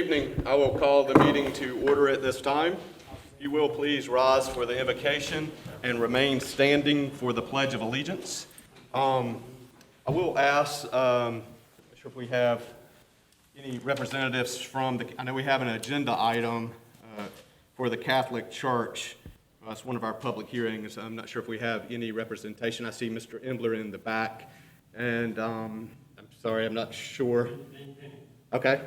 evening. I will call the meeting to order at this time. If you will please rise for the invocation and remain standing for the Pledge of Allegiance. I will ask, I'm not sure if we have any representatives from I know we have an agenda item for the Catholic Church. It's one of our public hearings. I'm not sure if we have any representation. I see Mr. Embler in the back, and I'm sorry, I'm not sure. Okay,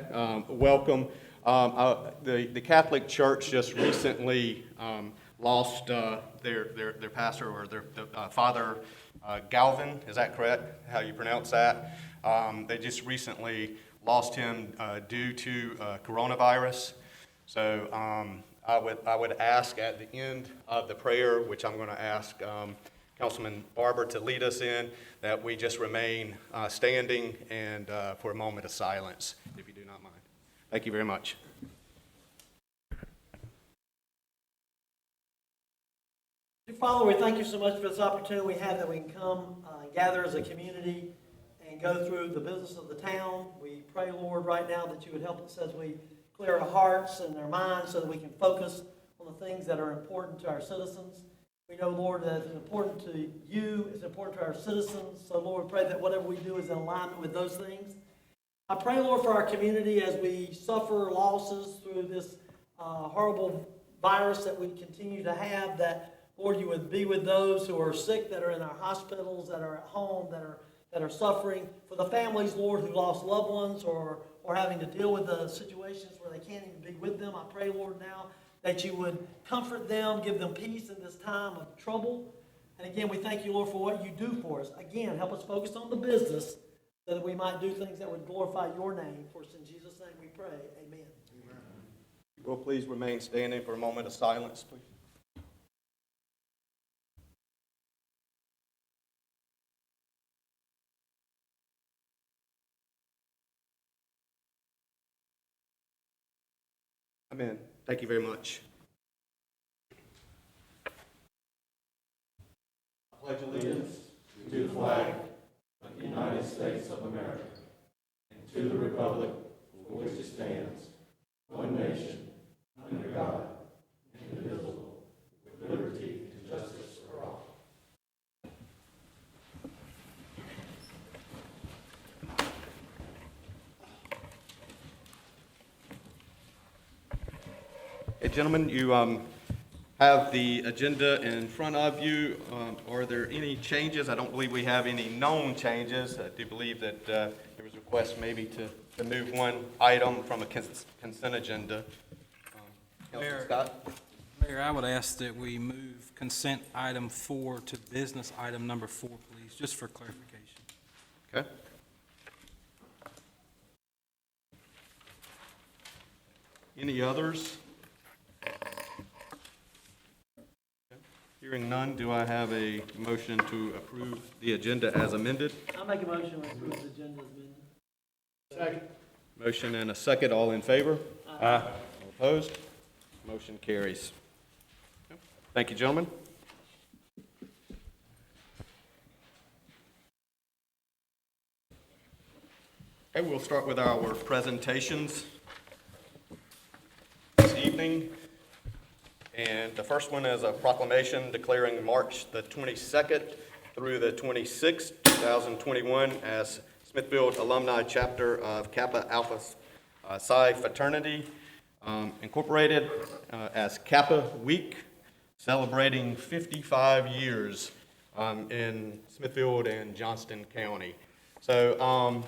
welcome. The Catholic Church just recently lost their pastor, or their Father Galvin. Is that correct? How you pronounce that? They just recently lost him due to coronavirus. So I would ask at the end of the prayer, which I'm going to ask Councilman Barber to lead us in, that we just remain standing and for a moment of silence, if you do not mind. Thank you very much. Father, we thank you so much for this opportunity we have that we can come and gather as a community and go through the business of the town. We pray, Lord, right now that you would help us as we clear our hearts and our minds so that we can focus on the things that are important to our citizens. We know, Lord, that it's important to you, it's important to our citizens. So, Lord, pray that whatever we do is in alignment with those things. I pray, Lord, for our community as we suffer losses through this horrible virus that we continue to have, that, Lord, you would be with those who are sick, that are in our hospitals, that are at home, that are suffering. For the families, Lord, who lost loved ones or having to deal with the situations where they can't even be with them, I pray, Lord, now that you would comfort them, give them peace in this time of trouble. And again, we thank you, Lord, for what you do for us. Again, help us focus on the business so that we might do things that would glorify your name. For us in Jesus' name we pray. Amen. Amen. Will please remain standing for a moment of silence, please. Amen. Thank you very much. I pledge allegiance to the flag of the United States of America and to the republic for which it stands, one nation, under God, indivisible, with liberty and justice for all. Hey, gentlemen, you have the agenda in front of you. Are there any changes? I don't believe we have any known changes. I do believe that there was a request maybe to move one item from a consent agenda. Councilman Scott? Mayor, I would ask that we move consent item 4 to business item number 4, please, just for clarification. Okay. Any others? Hearing none, do I have a motion to approve the agenda as amended? I'll make a motion to approve the agenda as amended. Second. Motion and a second. All in favor? Aye. All opposed? Motion carries. Thank you, gentlemen. Okay, we'll start with our presentations this evening. And the first one is a proclamation declaring March the 22nd through the 26th, 2021 as Smithfield Alumni Chapter of Kappa Alpha Psi Fraternity Incorporated as Kappa Week, celebrating 55 years in Smithfield and Johnston County. So,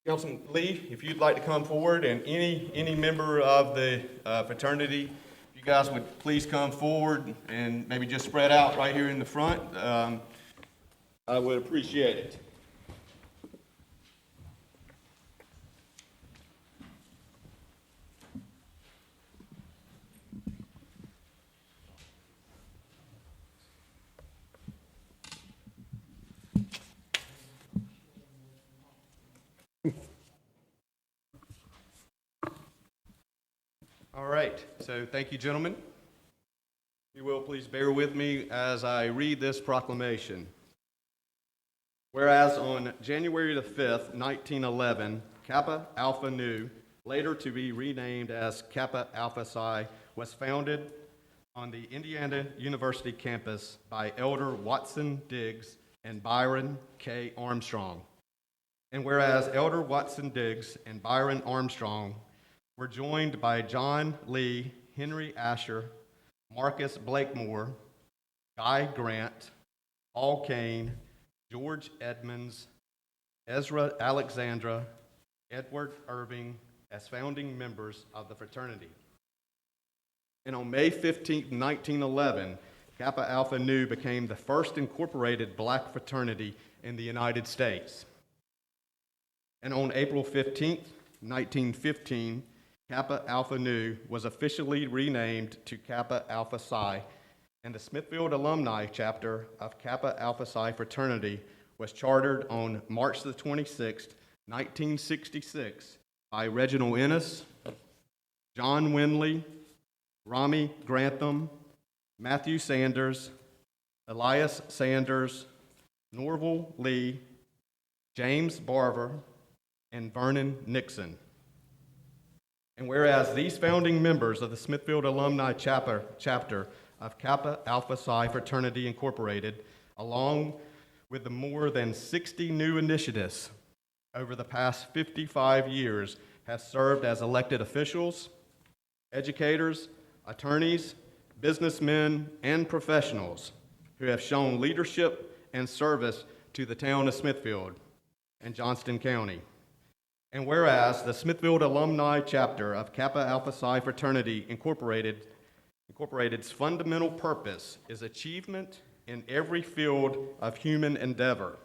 Councilman Lee, if you'd like to come forward, and any member of the fraternity, if you guys would please come forward and maybe just spread out right here in the front, I would appreciate it. All right, so thank you, gentlemen. If you will, please bear with me as I read this proclamation. Whereas on January the 5th, 1911, Kappa Alpha Nu later to be renamed as Kappa Alpha Psi, was founded on the Indiana University campus by Elder Watson Diggs and Byron K. Armstrong. And whereas Elder Watson Diggs and Byron Armstrong were joined by John Lee, Henry Asher, Marcus Blakemore, Guy Grant, Paul Kane, George Edmonds, Ezra Alexandra, Edward Irving as founding members of the fraternity. And on May 15, 1911, Kappa Alpha Nu became the first incorporated black fraternity in the United States. And on April 15, 1915, Kappa Alpha Nu was officially renamed to Kappa Alpha Psi, and the Smithfield alumni chapter of Kappa Alpha Psi fraternity was chartered on March the 26th, 1966 by Reginald Ennis, John Winley, Rami Grantham, Matthew Sanders, Elias Sanders, Norval Lee, James Barber, and Vernon Nixon. And whereas these founding members of the Smithfield Alumni Chapter of Kappa Alpha Psi Fraternity Incorporated, along with the more than 60 new initiatives over the past 55 years, have served as elected officials, educators, attorneys, businessmen, and professionals who have shown leadership and service to the town of Smithfield and Johnston County. And whereas the Smithfield Alumni Chapter of Kappa Alpha Psi Fraternity Incorporated's fundamental purpose is achievement in every field of human endeavor.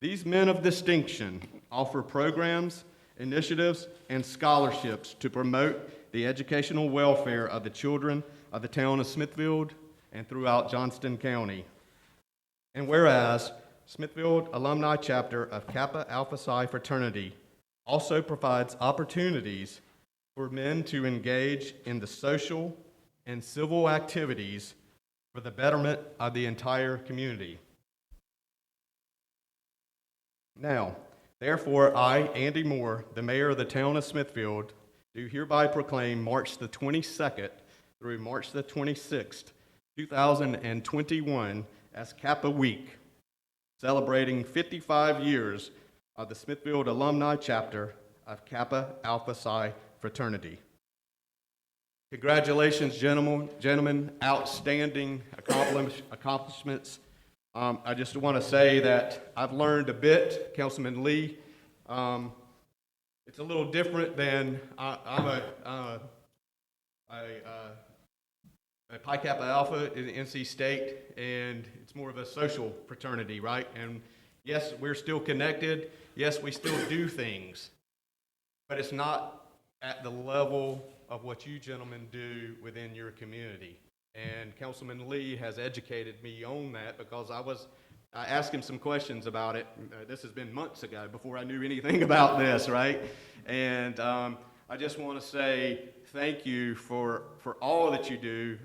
These men of distinction offer programs, initiatives, and scholarships to promote the educational welfare of the children of the town of Smithfield and throughout Johnston County. And whereas Smithfield Alumni Chapter of Kappa Alpha Psi Fraternity also provides opportunities for men to engage in the social and civil activities for the betterment of the entire community. Now, therefore, I, Andy Moore, the mayor of the town of Smithfield, do hereby proclaim March the 22nd through March the 26th, 2021 as Kappa Week, celebrating 55 years of the Smithfield Alumni Chapter of Kappa Alpha Psi Fraternity. Congratulations, gentlemen, outstanding accomplishments. I just want to say that I've learned a bit, Councilman Lee. It's a little different than I'm a Pi Kappa Alpha in NC State, and it's more of a social fraternity, right? And yes, we're still connected. Yes, we still do things, but it's not at the level of what you gentlemen do within your community. And Councilman Lee has educated me on that because I asked him some questions about it. This has been months ago before I knew anything about this, right? And I just want to say thank you for all that you do,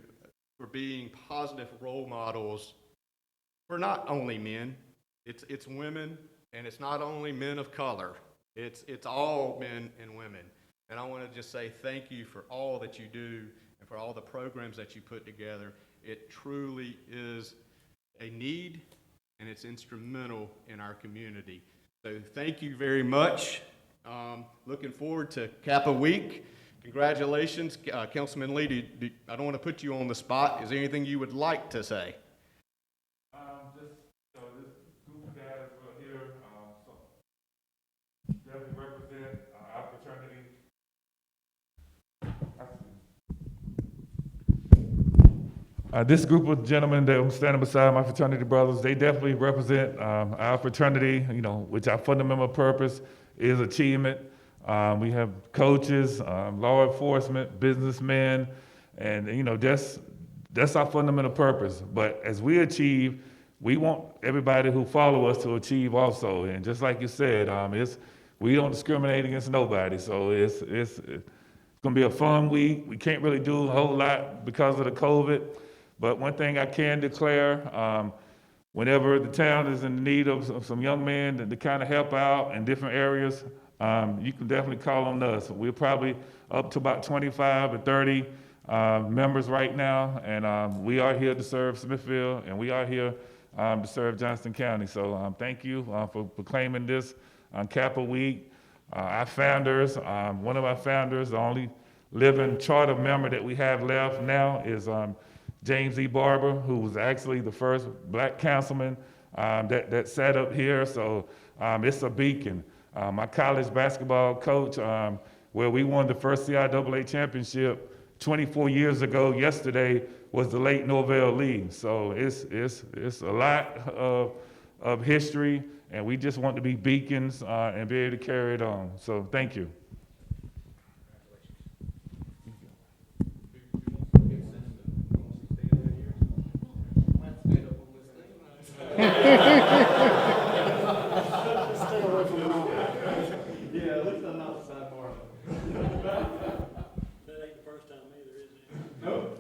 for being positive role models for not only men, it's women, and it's not only men of color. It's all men and women. And I want to just say thank you for all that you do and for all the programs that you put together. It truly is a need, and it's instrumental in our community. So thank you very much. Looking forward to Kappa Week. Congratulations. Councilman Lee, I don't want to put you on the spot. Is there anything you would like to say? This group of guys here definitely represent our fraternity. This group of gentlemen that I'm standing beside, my fraternity brothers, they definitely represent our fraternity, which our fundamental purpose is achievement. We have coaches, law enforcement, businessmen, and that's our fundamental purpose. But as we achieve, we want everybody who follow us to achieve also. And just like you said, we don't discriminate against nobody. So it's gonna be a fun week. We can't really do a whole lot because of the COVID. But one thing I can declare, whenever the town is in need of some young men to kind of help out in different areas, you can definitely call on us. We're probably up to about 25 or 30 members right now, and we are here to serve Smithfield, and we are here to serve Johnston County. So thank you for proclaiming this on Kappa Week. Our founders, one of our founders, the only living charter member that we have left now is James E. Barber, who was actually the first black councilman that sat up here. So it's a beacon. My college basketball coach, where we won the first CIAA championship 24 years ago yesterday, was the late Norvell Lee. So it's a lot of history, and we just want to be beacons and be able to carry it on. So thank you. Yeah, at least I'm not sidebar. That ain't the first time either, is it? Nope.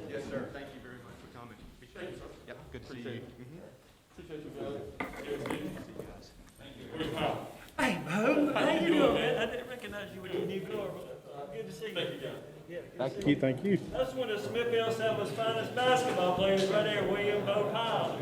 Yes, sir. Thank you very much for coming. Appreciate it. Yep, good to see you. Hey, Bo, how you doing, man? I didn't recognize you with your new car. Good to see you. Thank you, John. Yeah, good to see you. Thank you. That's one of Smithfield South's finest basketball players right there, William Bo Powell.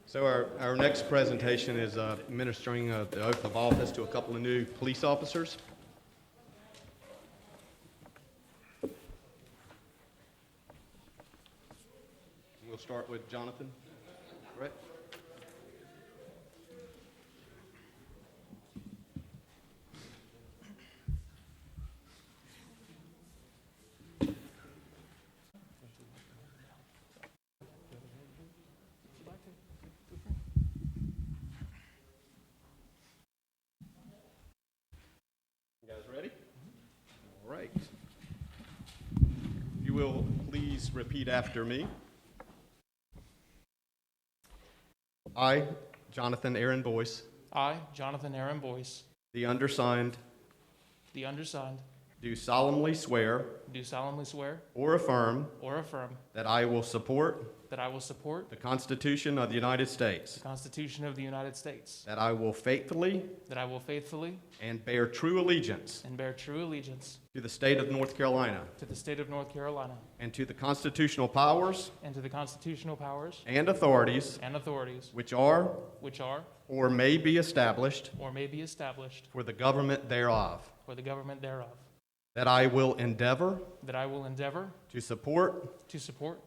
So our next presentation is administering the oath of office to a couple of new police officers. We'll start with Jonathan. Brett. You guys ready? All right. If you will please repeat after me. I, Jonathan Aaron Boyce, I, Jonathan Aaron Boyce, the undersigned, the undersigned, do solemnly swear do solemnly swear or affirm or affirm that I will support that I will support the Constitution of the United States, the Constitution of the United States, that I will faithfully that I will faithfully and bear true allegiance and bear true allegiance to the state of North Carolina to the state of North Carolina and to the constitutional powers and to the constitutional powers and authorities and authorities which are which are or may be established or may be established for the government thereof, for the government thereof, that I will endeavor that I will endeavor to support,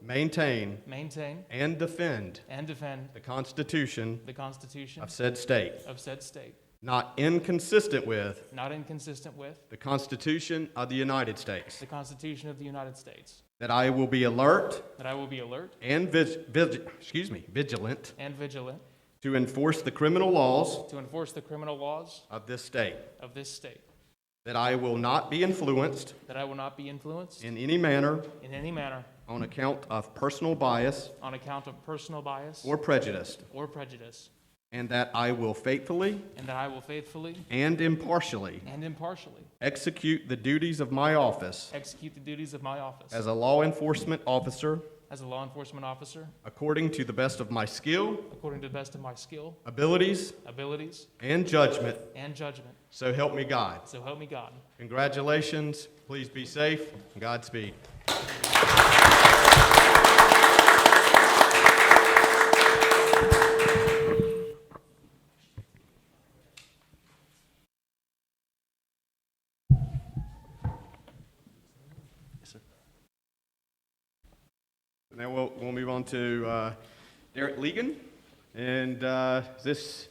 maintain, maintain, and defend and defend the Constitution the Constitution of said state, of said state, not inconsistent with not inconsistent with the Constitution of the United States, the Constitution of the United States, that I will be alert that I will be alert and vigilant and vigilant to enforce the criminal laws to enforce the criminal laws of this state, of this state, that I will not be influenced that I will not be influenced in any manner in any manner on account of personal bias on account of personal bias or prejudice, and that I will faithfully and that I will faithfully and impartially and impartially execute the duties of my office execute the duties of my office as a law enforcement officer as a law enforcement officer according to the best of my skill, according to the best of my skill, abilities, abilities, and judgment. and judgment. So help me God. So help me God. Congratulations. Please be safe. Godspeed. Now we'll move on to Derek Legan. And is this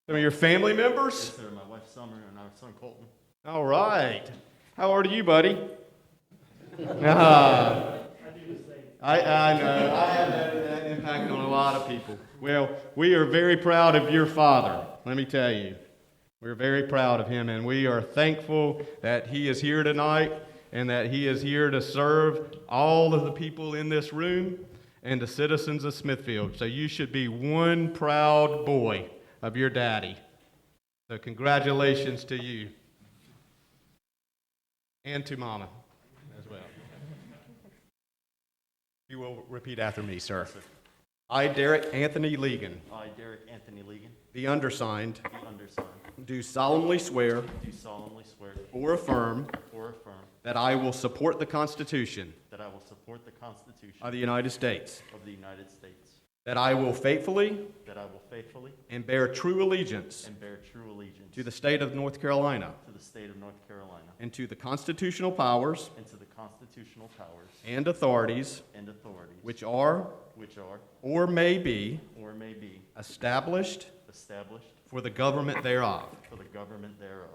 some of your family members? Yes, sir. My wife Summer and our son Colton. All right. How old are you, buddy? Ah. I know. I have that impact on a lot of people. Well, we are very proud of your father, let me tell you. We're very proud of him, and we are thankful that he is here tonight and that he is here to serve all of the people in this room and the citizens of Smithfield. So you should be one proud boy of your daddy. So congratulations to you and to Mama as well. You will repeat after me, sir. Yes, sir. I, Derek Anthony Legan, I, Derek Anthony Legan, the undersigned, the undersigned, do solemnly swear do solemnly swear or affirm or affirm that I will support the Constitution that I will support the Constitution of the United States, of the United States, that I will faithfully that I will faithfully and bear true allegiance and bear true allegiance to the state of North Carolina to the state of North Carolina and to the constitutional powers and to the constitutional powers and authorities and authorities which are or may be established established for the government thereof, for the government thereof,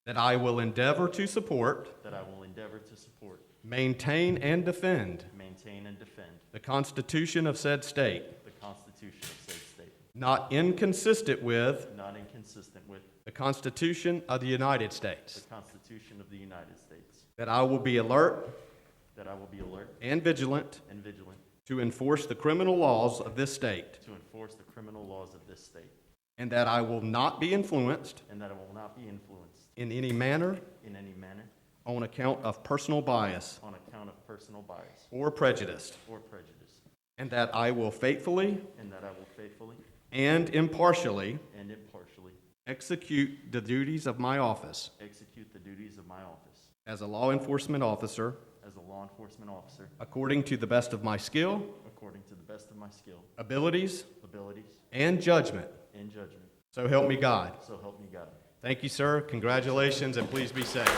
that I will endeavor to support, that I will endeavor to support, maintain, and defend maintain, and defend the Constitution of said state, the Constitution of said state, not inconsistent with not inconsistent with the Constitution of the United the States, Constitution of the United States, that I will be alert that I will be alert and vigilant and vigilant to enforce the criminal laws of this state, to enforce the criminal laws of this state, and that I will not be influenced and that I will not be influenced in any manner in any manner on account of personal bias on account of personal bias or prejudice, or prejudice, and that I will faithfully and that I will faithfully and impartially and impartially execute the duties of my office execute the duties of my office as a law enforcement officer as a law enforcement officer according to the best of my skill, according to the best of my skill, abilities, abilities, and judgment. and judgment. So help me God. So help me God. Thank you, sir. Congratulations, and please be safe.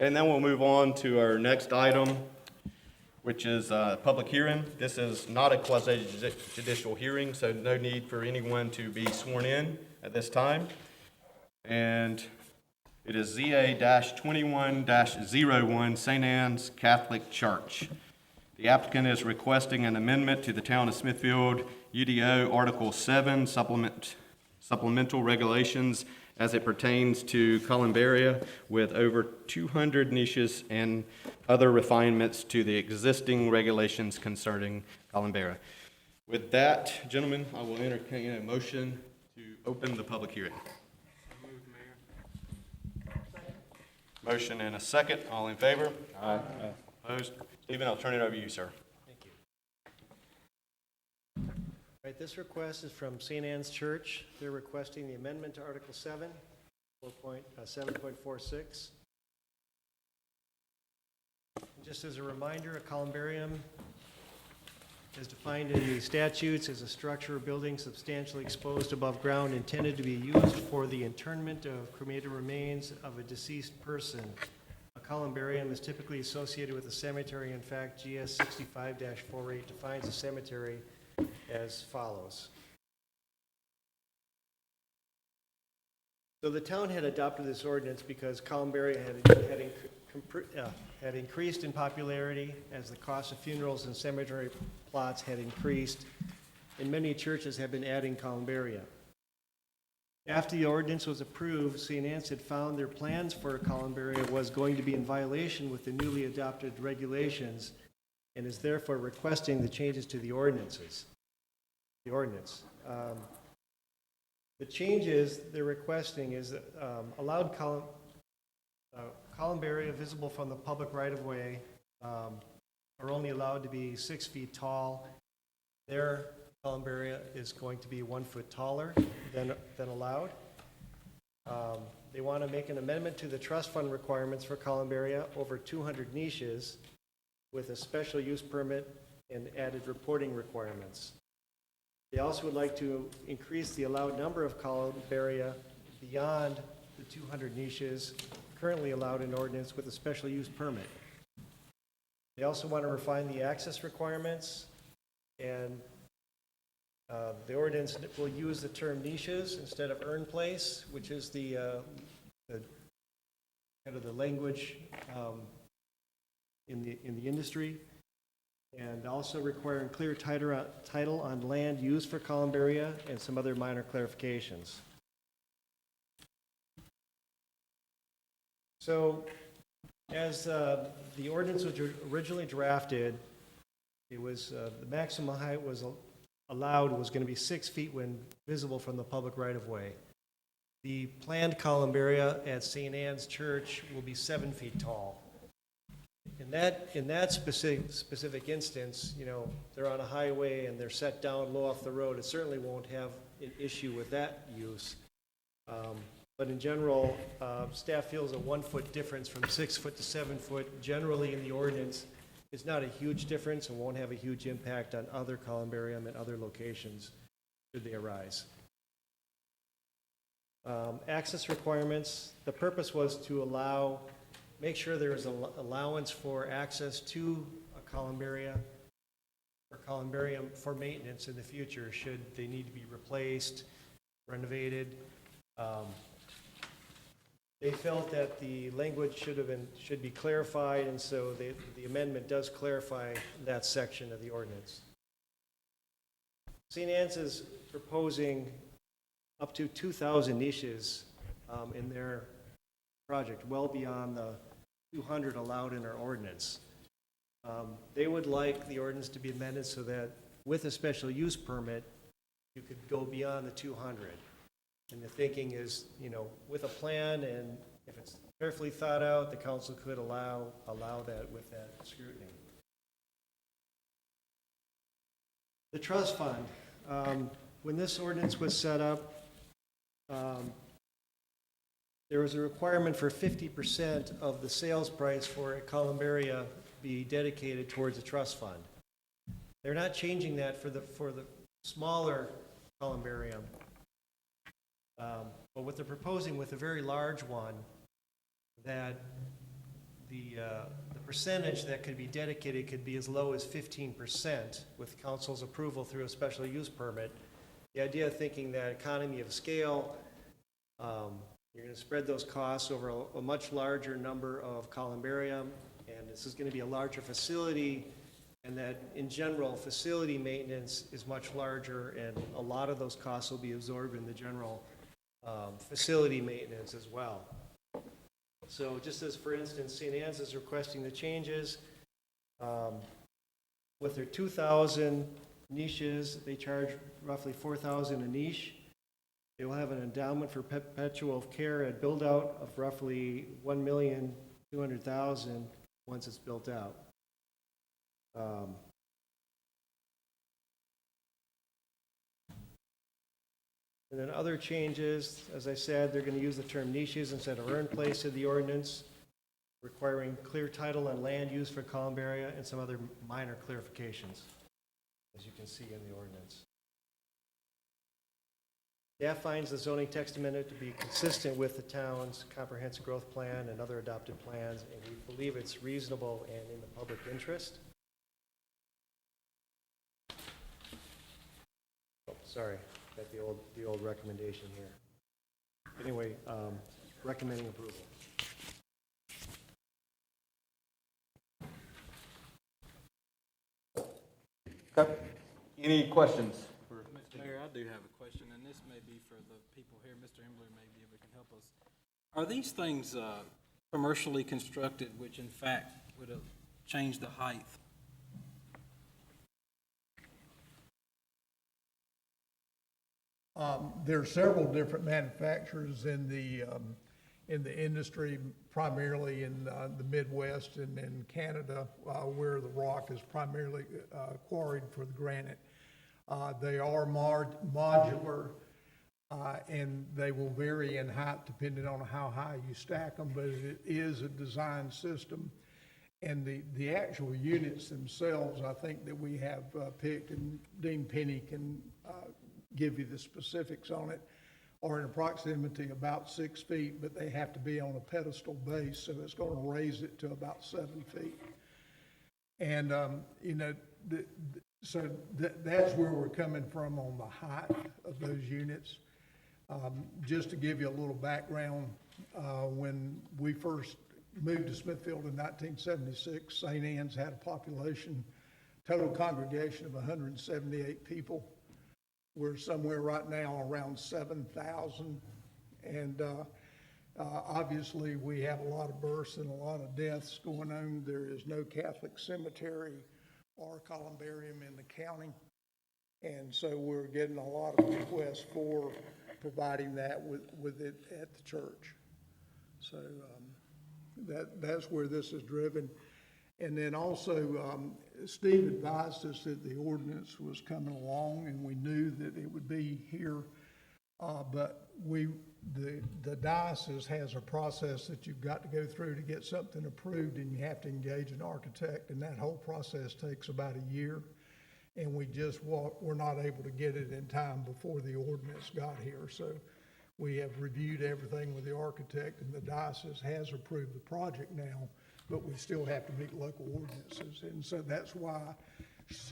And then we'll move on to our next item, which is a public hearing. This is not a quasi-judicial hearing, so no need for anyone to be sworn in at this time. And it is ZA-21-01, St. Anne's Catholic Church. The applicant is requesting an amendment to the Town of Smithfield UDO Article 7 supplemental regulations as it pertains to columbaria, with over 200 niches and other refinements to the existing regulations concerning columbaria. With that, gentlemen, I will entertain a motion to open the public hearing. Motion and a second. All in favor? Aye. Opposed? Stephen, I'll turn it over to you, sir. Thank you. All right, this request is from St. Anne's Church. They're requesting the amendment to Article 7, 7.46. Just as a reminder, a columbarium is defined in the statutes as a structure or building substantially exposed above ground intended to be used for the internment of cremated remains of a deceased person. A columbarium is typically associated with a cemetery. In fact, GS 65-48 defines a cemetery as follows. So the town had adopted this ordinance because columbaria had had increased in popularity as the cost of funerals and cemetery plots had increased, and many churches have been adding columbarium. After the ordinance was approved, St. Anne's had found their plans for columbarium was going to be in violation with the newly adopted regulations, and is therefore requesting the changes to the ordinance. The changes they're requesting is allowed columbarium visible from the public right-of-way are only allowed to be 6 feet tall. Their columbarium is going to be 1 foot taller than allowed. They want to make an amendment to the trust fund requirements for columbarium over 200 niches with a special use permit and added reporting requirements. They also would like to increase the allowed number of columbarium beyond the 200 niches currently allowed in ordinance with a special use permit. They also want to refine the access requirements, and the ordinance will use the term niches instead of urn place, which is the kind of the language in the industry, and also requiring clear title on land used for columbarium and some other minor clarifications. So, as the ordinance was originally drafted, it was the maximum height was allowed was going to be 6 feet when visible from the public right-of-way. The planned columbarium at St. Anne's Church will be 7 feet tall. In that specific instance, you know, they're on a highway and they're set down low off the road. It certainly won't have an issue with that use. But in general, staff feels a 1 foot difference from 6 foot to 7 foot generally in the ordinance is not a huge difference and won't have a huge impact on other columbarium and other locations should they arise. Access requirements, the purpose was to make sure there is an allowance for access to a columbarium or columbarium for maintenance in the future should they need to be replaced, renovated. They felt that the language should be clarified, and so the amendment does clarify that section of the ordinance. St. Anne's is proposing up to 2,000 niches in their project, well beyond the 200 allowed in our ordinance. They would like the ordinance to be amended so that with a special use permit, you could go beyond the 200. And the thinking is, you know, with a plan and if it's carefully thought out, the council could allow that with that scrutiny. The trust fund. When this ordinance was set up, there was a requirement for 50% of the sales price for a columbarium be dedicated towards a trust fund. They're not changing that for the smaller columbarium. But what they're proposing with a very large one, that the percentage that could be dedicated could be as low as 15% with council's approval through a special use permit. The idea of thinking that economy of scale, you're going to spread those costs over a much larger number of columbarium, and this is going to be a larger facility, and that in general facility maintenance is much larger, and a lot of those costs will be absorbed in the general facility maintenance as well. So just as for instance, St. Anne's is requesting the changes. With their 2,000 niches, they charge roughly $4,000 a niche. They will have an endowment for perpetual care and build out of roughly $1,200,000 once it's built out. And then other changes, as I said, they're going to use the term niches instead of urn place in the ordinance, requiring clear title on land used for columbarium and some other minor clarifications, as you can see in the ordinance. Staff finds the zoning text amendment to be consistent with the town's comprehensive growth plan and other adopted plans, and we believe it's reasonable and in the public interest. Oh, sorry. Got the old recommendation here. Anyway, recommending approval. Any questions? Mr. Mayor, I do have a question, and this may be for the people here. Mr. Embler may be able to help us. Are these things commercially constructed, which in fact would have changed the height? There are several different manufacturers in the industry, primarily in the Midwest and in Canada, where the rock is primarily quarried for the granite. They are modular, and they will vary in height depending on how high you stack them, but it is a design system. And the actual units themselves, I think that we have picked, and Dean Penny can give you the specifics on it, are in approximately about 6 feet, but they have to be on a pedestal base, so it's going to raise it to about 7 feet. And, so that's where we're coming from on the height of those units. Just to give you a little background, when we first moved to Smithfield in 1976, St. Anne's had a population, total congregation of 178 people. We're somewhere right now around 7,000. And obviously we have a lot of births and a lot of deaths going on. There is no Catholic cemetery or columbarium in the county. And so we're getting a lot of requests for providing that with it at the church. So that's where this is driven. And then also, Steve advised us that the ordinance was coming along, and we knew that it would be here. But the diocese has a process that you've got to go through to get something approved, and you have to engage an architect, and that whole process takes about a year. And we're not able to get it in time before the ordinance got here. So we have reviewed everything with the architect, and the diocese has approved the project now, but we still have to meet local ordinances. And so that's why,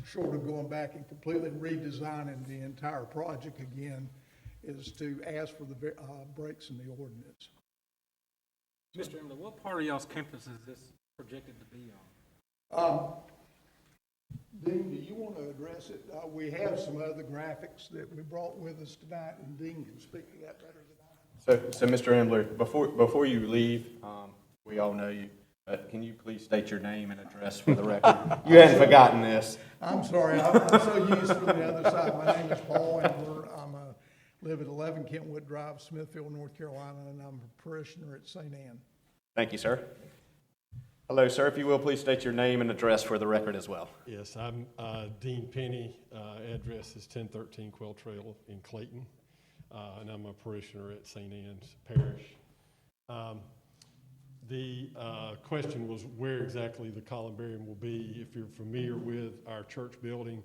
short of going back and completely redesigning the entire project again, is to ask for the breaks in the ordinance. Mr. Embler, what part of y'all's campus is this projected to be on? Dean, do you want to address it? We have some other graphics that we brought with us tonight, and Dean can speak to that better than I. So Mr. Embler, before you leave, we all know you. Can you please state your name and address for the record? You hadn't forgotten this. I'm sorry, I'm so used to the other side. My name is Paul Embler. Live at 11 Kentwood Drive, Smithfield, North Carolina, and I'm a parishioner at St. Anne. Thank you, sir. Hello, sir. If you will, please state your name and address for the record as well. Yes, I'm Dean Penny. Address is 1013 Quail Trail in Clayton, and I'm a parishioner at St. Anne's Parish. The question was where exactly the columbarium will be. If you're familiar with our church building,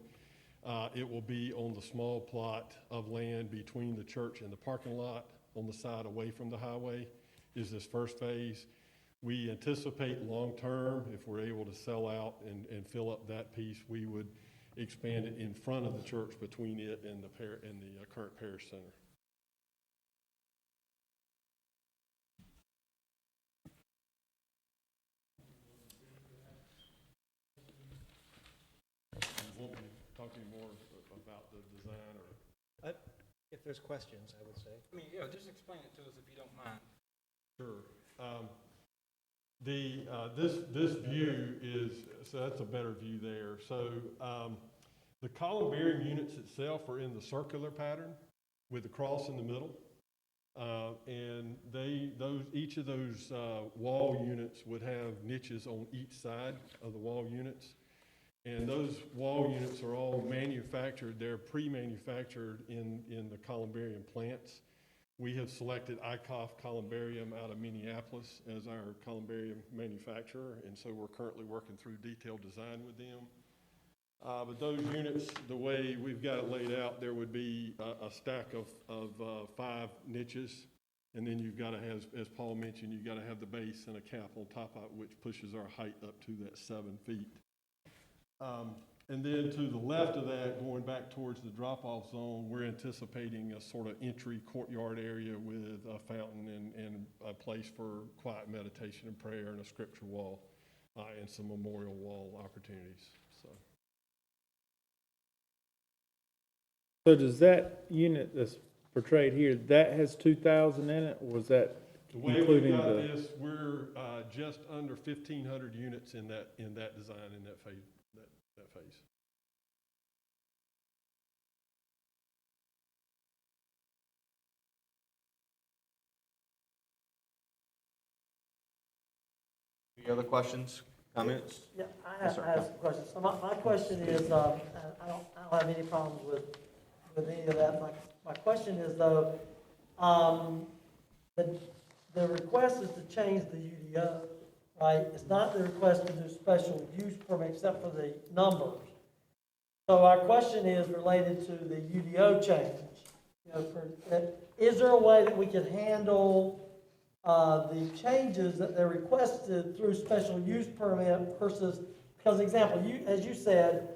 it will be on the small plot of land between the church and the parking lot on the side away from the highway is this first phase. We anticipate long-term, if we're able to sell out and fill up that piece, we would expand it in front of the church between it and the current parish center. You want me to talk to you more about the design or? If there's questions, I would say. I mean, yeah, just explain it to us if you don't mind. Sure. This view is, so that's a better view there. So the columbarium units itself are in the circular pattern with the cross in the middle. And each of those wall units would have niches on each side of the wall units. And those wall units are all manufactured. They're pre-manufactured in the columbarium plants. We have selected ICOF Columbarium out of Minneapolis as our columbarium manufacturer, and so we're currently working through detailed design with them. But those units, the way we've got it laid out, there would be a stack of 5 niches, and then you've got to have, as Paul mentioned, you've got to have the base and a cap on top of it, which pushes our height up to that 7 feet. And then to the left of that, going back towards the drop-off zone, we're anticipating a sort of entry courtyard area with a fountain and a place for quiet meditation and prayer and a scripture wall and some memorial wall opportunities. So. So does that unit that's portrayed here, that has 2,000 in it, or was that The way we including got the? this, we're just under 1,500 units in that design, in that phase, that phase. Any other questions, comments? Yeah, I Yes, have, sir. I have some questions. So my question is, I don't have any problems with any of that. My question is though, the request is to change the UDO, right? It's not the request to do special use permit except for the numbers. So our question is related to the UDO change. You know, is there a way that we can handle the changes that they're requested through special use permit versus, because example, as you said,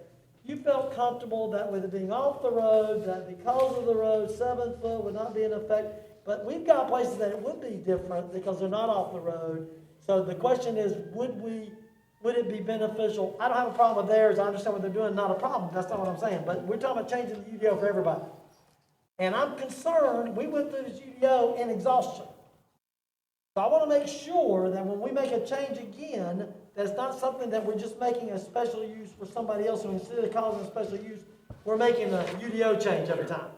you felt comfortable that with it being off the road, that because of the road, 7 foot would not be in effect, but we've got places that it would be different because they're not off the road. So the question is, would it be beneficial? I don't have a problem with theirs, I understand what they're doing, not a problem, that's not what I'm saying, but we're talking about changing the UDO for everybody. And I'm concerned, we went through this UDO in exhaustion. So I want to make sure that when we make a change again, that's not something that we're just making a special use for somebody else, and instead of calling it a special use, we're making a UDO change every time.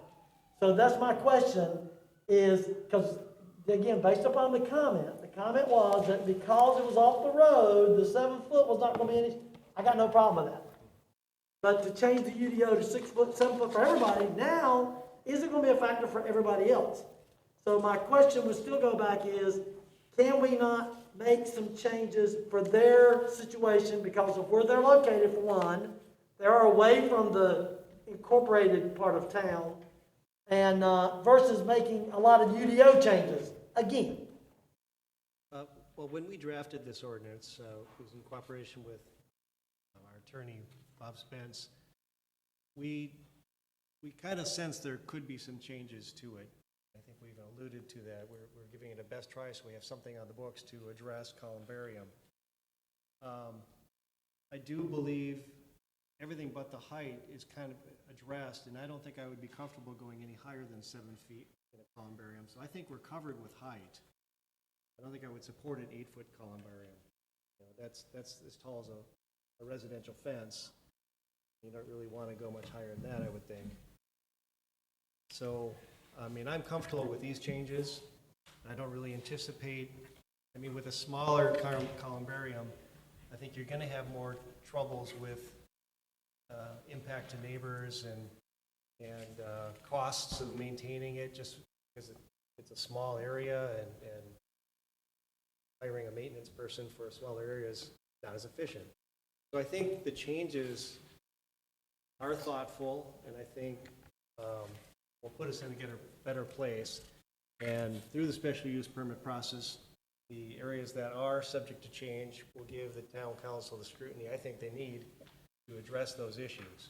So that's my question is, because again, based upon the comment was that because it was off the road, the 7 foot was not going to be any, I got no problem with that. But to change the UDO to 6 foot, 7 foot for everybody, now, is it going to be a factor for everybody else? So my question would still go back is, can we not make some changes for their situation because of where they're located, for one? They're away from the incorporated part of town, and versus making a lot of UDO changes again. Well, when we drafted this ordinance, it was in cooperation with our attorney, Bob Spence, we kind of sensed there could be some changes to it. I think we've alluded to that. We're giving it a best try, so we have something on the books to address columbarium. I do believe everything but the height is kind of addressed, and I don't think I would be comfortable going any higher than 7 feet in a columbarium. So I think we're covered with height. I don't think I would support an 8-foot columbarium. You know, that's as tall as a residential fence. You don't really want to go much higher than that, I would think. So, I mean, I'm comfortable with these changes. I don't really anticipate, I mean, with a smaller columbarium, I think you're going to have more troubles with impact to neighbors and costs of maintaining it, just because it's a small area, and hiring a maintenance person for a smaller area is not as efficient. So I think the changes are thoughtful, and I think will put us in a better place. And through the special use permit process, the areas that are subject to change will give the town council the scrutiny I think they need to address those issues.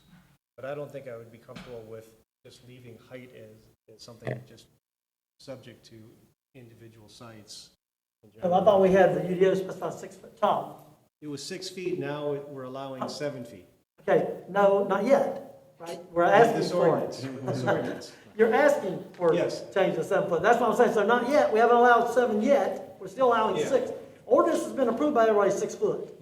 But I don't think I would be comfortable with just leaving height as something just subject to individual sites. So I thought we had the UDO specified 6 foot tall. It was 6 feet, now we're allowing 7 feet. Okay, no, not yet, right? We're asking This for ordinance, it. this ordinance. You're asking for Yes. change to 7 foot. That's what I'm saying. So not yet. We haven't allowed 7 yet. We're still allowing Yeah. 6. Ordinance has been approved by everybody 6 foot.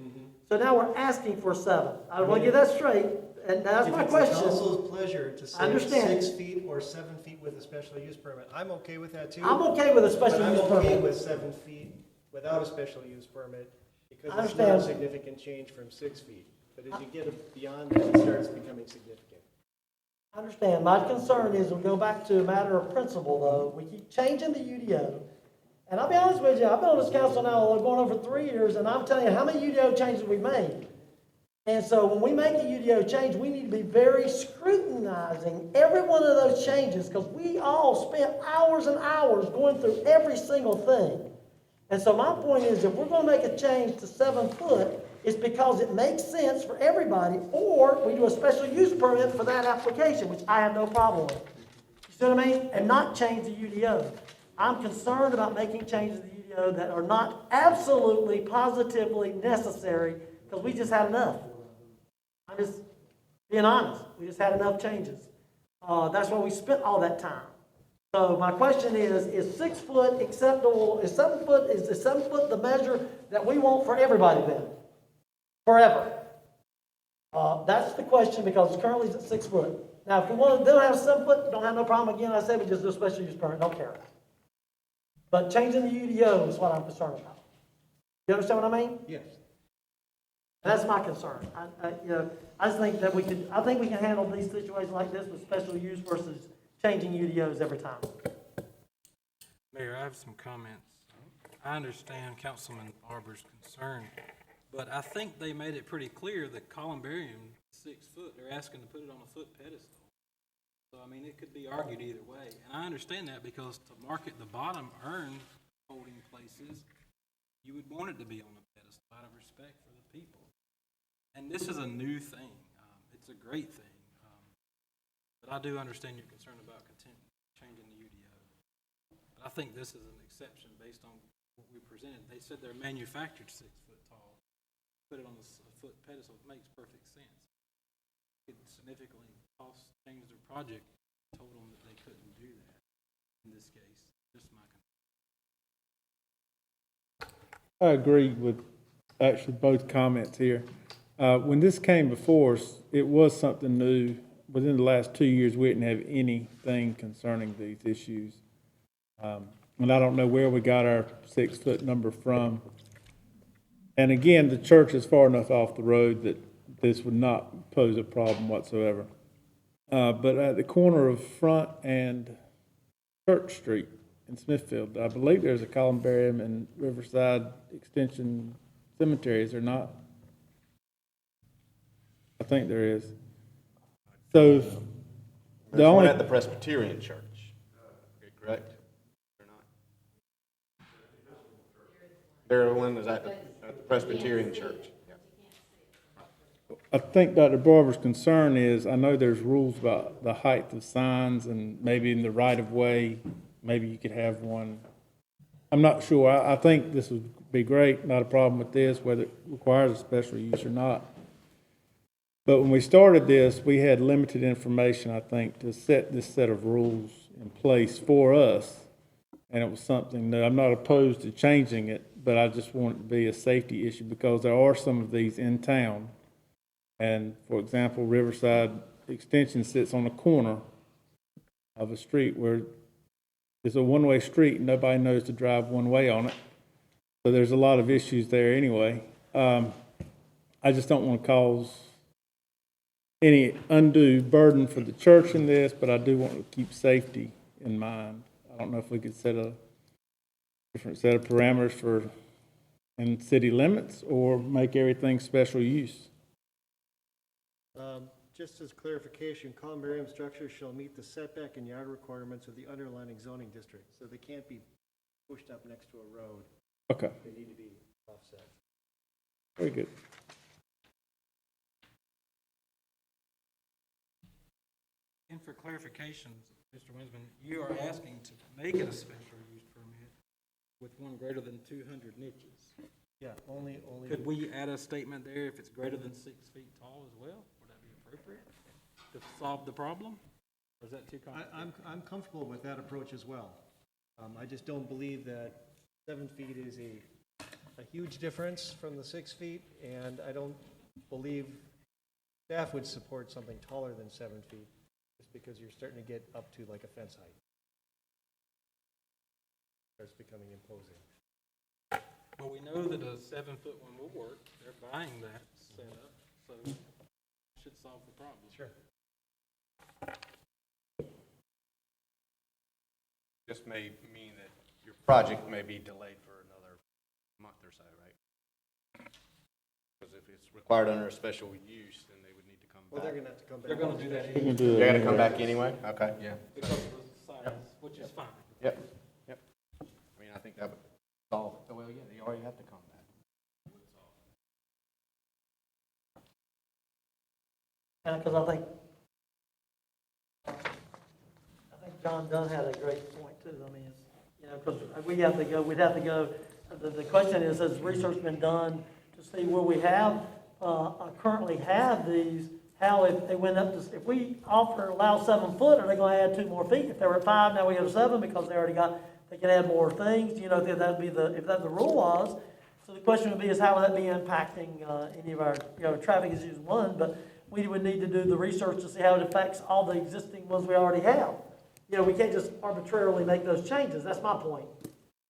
So now we're asking for 7. I want to get that straight, and that's my If question. it's the council's pleasure to I say understand. 6 feet or 7 feet with a special use permit, I'm okay with that too. I'm okay with a special But use I'm okay permit. with 7 feet without a special use permit, because I it's not a understand. significant change from 6 feet. But as you get beyond that, it starts becoming significant. I understand. My concern is we go back to a matter of principle, though. We keep changing the UDO. And I'll be honest with you, I've been on this council now going over 3 years, and I'm telling you how many UDO changes we've made. And so when we make a UDO change, we need to be very scrutinizing every one of those changes, because we all spent hours and hours going through every single thing. And so my point is, if we're going to make a change to 7 foot, it's because it makes sense for everybody, or we do a special use permit for that application, which I have no problem with. You see what I mean? And not change the UDO. I'm concerned about making changes to the UDO that are not absolutely, positively necessary, because we just had enough. I'm just being honest. We just had enough changes. That's why we spent all that time. So my question is 6 foot acceptable, is 7 foot the measure that we want for everybody then? Forever? That's the question, because it's currently at 6 foot. Now, if we want to, don't have 7 foot, don't have no problem, again, I say we just do a special use permit, don't care. But changing the UDO is what I'm concerned about. You understand what I mean? Yes. That's my concern. I just think that I think we can handle these situations like this with special use versus changing UDOs every time. Mayor, I have some comments. I understand Councilman Barber's concern, but I think they made it pretty clear that columbarium, 6 foot, they're asking to put it on a foot pedestal. So, I mean, it could be argued either way. And I understand that because to market the bottom urn holding places, you would want it to be on a pedestal out of respect for the people. And this is a new thing. It's a great thing. But I do understand your concern about changing the UDO. But I think this is an exception based on what we presented. They said they're manufactured 6 foot tall. Put it on a foot pedestal. It makes perfect sense. It significantly change their project. Told them that they couldn't do that in this case. Just my concern. I agree with actually both comments here. When this came before us, it was something new. Within the last 2 years, we didn't have anything concerning these issues. And I don't know where we got our 6 foot number from. And again, the church is far enough off the road that this would not pose a problem whatsoever. But at the corner of Front and Church Street in Smithfield, I believe there's a columbarium and Riverside Extension Cemetery, is there not? I think there is. So There's the one only, at the Presbyterian Church, correct? Or not? There one is at the Presbyterian Church. Yeah. I think Dr. Barber's concern is, I know there's rules about the height of signs and maybe in the right of way, maybe you could have one. I'm not sure. I think this would be great, not a problem with this, whether it requires a special use or not. But when we started this, we had limited information, I think, to set this set of rules in place for us. And it was something that I'm not opposed to changing it, but I just want it to be a safety issue because there are some of these in town. And for example, Riverside Extension sits on a corner of a street where it's a one-way street and nobody knows to drive one way on it. So there's a lot of issues there anyway. I just don't want to cause any undue burden for the church in this, but I do want to keep safety in mind. I don't know if we could set a different set of parameters for in city limits or make everything special use. Just as clarification, columbarium structures shall meet the setback and yard requirements of the underlying zoning district, so they can't be pushed up next to a road. Okay, They need to be offset. very good. And for clarification, Mr. Winsman, you are asking to make it a special use permit with one greater than 200 niches. Yeah, only. Could we add a statement there if it's greater than 6 feet tall as well? Would that be appropriate to solve the problem? Or is that too complicated? I'm comfortable with that approach as well. I just don't believe that 7 feet is a huge difference from the 6 feet, and I don't believe staff would support something taller than 7 feet, just because you're starting to get up to like a fence height. Starts becoming imposing. Well, we know that a 7 foot one will work. They're buying that setup, so it should solve the problem. Sure. This may mean that your project may be delayed for another month or so, right? Because if it's required under a special use, then they would need to come Well, back. they're gonna have to come back. They're gonna do that We can do They're it. gonna come back anyway? Okay, yeah. because of the size, which is fine. Yep, yep. I mean, I think that would solve, well, yeah, they already have to come back. Because I think John Dunn had a great point too. I mean, it's, because we'd have to go, the question is, has research been done to see where we have, currently have these how if they went up to, if we allow 7 foot, are they gonna add 2 more feet? If they were at 5, now we go to 7 because they already got, they can add more things, you know, if that'd be if that the rule was. So the question would be is how would that be impacting, any of our, you know, traffic is used one, but we would need to do the research to see how it affects all the existing ones we already have. You know, we can't just arbitrarily make those changes, that's my point.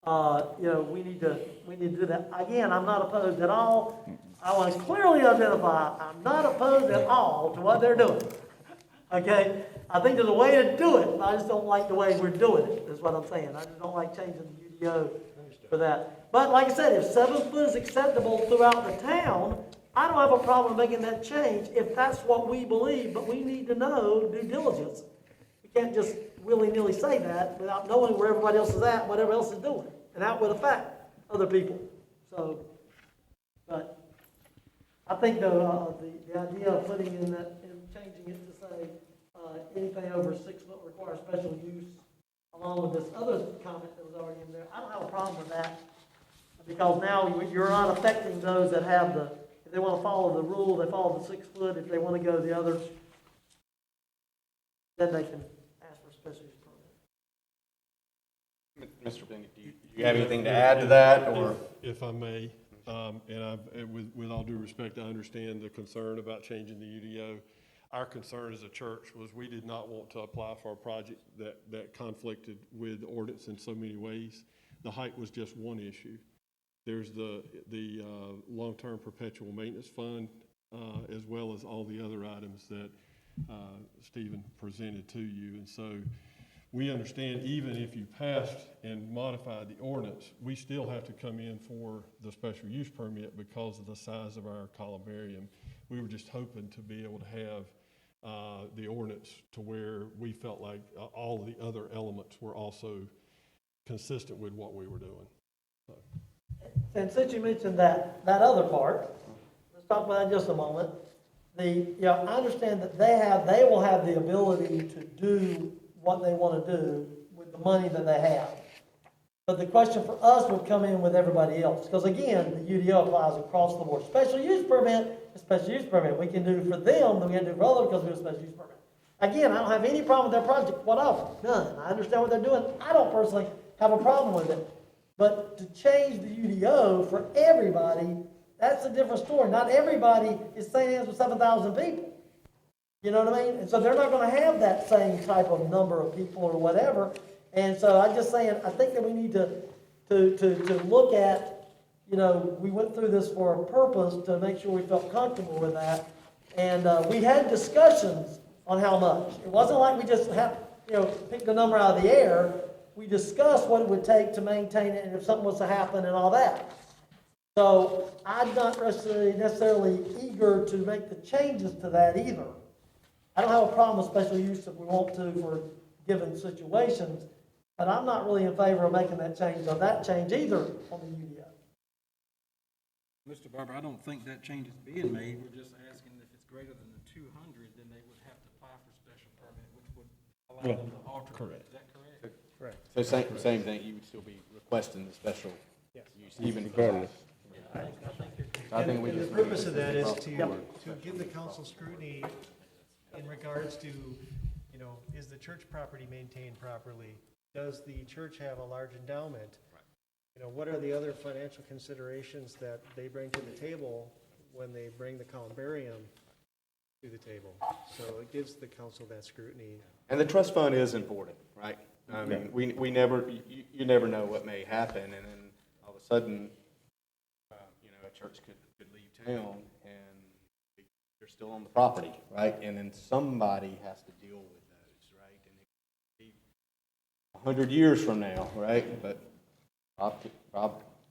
You know, we need to do that. Again, I'm not opposed at all. I want to clearly identify, I'm not opposed at all to what they're doing. Okay? I think there's a way to do it, but I just don't like the way we're doing it, is what I'm saying. I just don't like changing the UDO for that. But like I said, if 7 foot is acceptable throughout the town, I don't have a problem making that change if that's what we believe, but we need to know due diligence. We can't just willy-nilly say that without knowing where everybody else is at, what everybody else is doing, and how it would affect other people. So, but I think the idea of putting in that, and changing it to say, anything over 6 foot requires special use, along with this other comment that was already in there, I don't have a problem with that. Because now you're not affecting those that have if they want to follow the rule, they follow the 6 foot. If they want to go the other, then they can ask for a special use permit. Mr. Bennett, do you have anything to add to that, or? If I may, with all due respect, I understand the concern about changing the UDO. Our concern as a church was we did not want to apply for a project that conflicted with the ordinance in so many ways. The height was just one issue. There's the long-term perpetual maintenance fund, as well as all the other items that Stephen presented to you. And so we understand even if you passed and modified the ordinance, we still have to come in for the special use permit because of the size of our columbarium. We were just hoping to be able to have the ordinance to where we felt like all of the other elements were also consistent with what we were doing. So. And since you mentioned that other part, let's talk about that just a moment. You know, I understand that they will have the ability to do what they want to do with the money that they have. But the question for us would come in with everybody else, because again, the UDO applies across the board. Special use permit is special use permit. We can do for them, then we can do for others because we have a special use permit. Again, I don't have any problem with their project whatsoever, none. I understand what they're doing. I don't personally have a problem with it. But to change the UDO for everybody, that's a different story. Not everybody is St. Anne's with 7,000 people. You know what I mean? And so they're not going to have that same type of number of people or whatever. And so I'm just saying, I think that we need to look at, you know, we went through this for a purpose to make sure we felt comfortable with that. And we had discussions on how much. It wasn't like we just picked a number out of the air. We discussed what it would take to maintain it and if something was to happen and all that. So I'm not necessarily eager to make the changes to that either. I don't have a problem with special use if we want to for given situations, but I'm not really in favor of making that change either on the UDO. Mr. Barber, I don't think that change is being made. We're just asking if it's greater than the 200, then they would have to apply for a special permit, which would allow them to alter. Correct. Is that correct? Correct. So same thing, you would still be requesting the special use, even Regardless. I think we And the just. purpose of that is to give the council scrutiny in regards to, you know, is the church property maintained properly? Does the church have a large endowment? You know, what are the other financial considerations that they bring to the table when they bring the columbarium to the table? So it gives the council that scrutiny. And the trust fund is important, right? I mean, we never, you never know what may happen, and then all of a sudden, a church could leave town and they're still on the property, right? And then somebody has to deal with those, right? And it could be 100 years from now, right? But Rob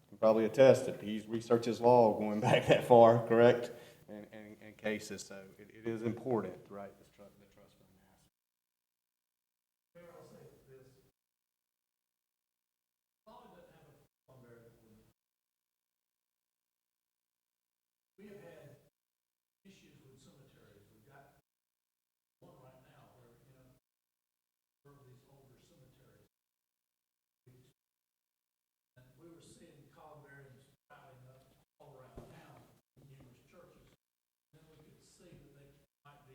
can probably attest that he's researched his law going back that far, correct? And cases, so it is important, right? The trust fund has. We have had issues with cemeteries. We've got one right now where, one of these older cemeteries. And we were seeing columbariums piling up all around town, numerous churches. And then we could see that they might be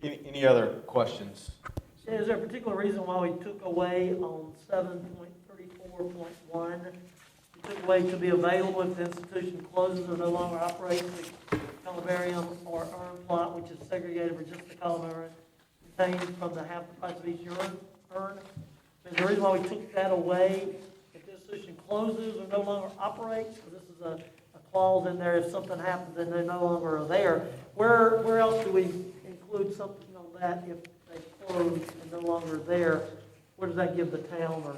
Any other questions? Is there a particular reason why we took away on 7.34.1? We took away to be available if the institution closes or no longer operates the columbarium or urn plot, which is segregated for just the columbarium, obtained from the half the price of each urn. Is there a reason why we took that away if the institution closes or no longer operates? Because this is a clause in there, if something happens and they no longer are there. Where else do we include something on that if they close and no longer there? Where does that give the town or?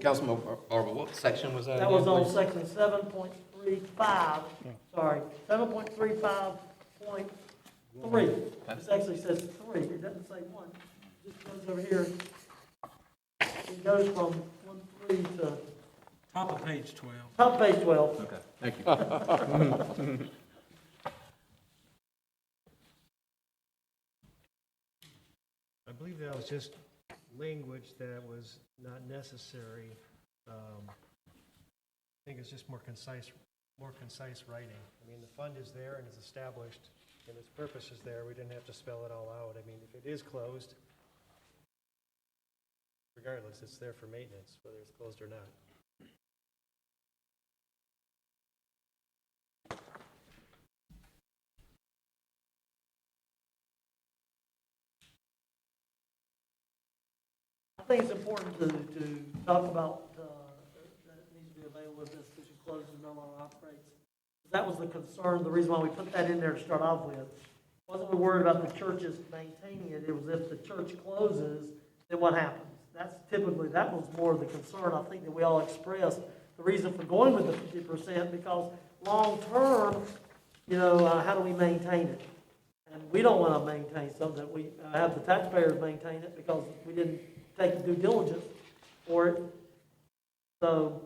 Councilman Barber, what section was that? That was on section 7.35, sorry, 7.35.3. This actually says 3, it doesn't say 1. It just goes over here. It goes from 1.3 to Top of page 12. top of page 12. Okay, thank you. I believe that was just language that was not necessary. I think it's just more concise writing. I mean, the fund is there and is established, and its purpose is there. We didn't have to spell it all out. I mean, if it is closed, regardless, it's there for maintenance, whether it's closed or not. I think it's important to talk about that it needs to be available if the institution closes and no longer operates. That was the concern, the reason why we put that in there to start off with. Wasn't we worried about the churches maintaining it, it was if the church closes, then what happens? That was more of the concern, I think, that we all expressed. The reason for going with the 50%, because long-term, how do we maintain it? And we don't want to maintain something that we have the taxpayers maintain it because we didn't take the due diligence for it. So,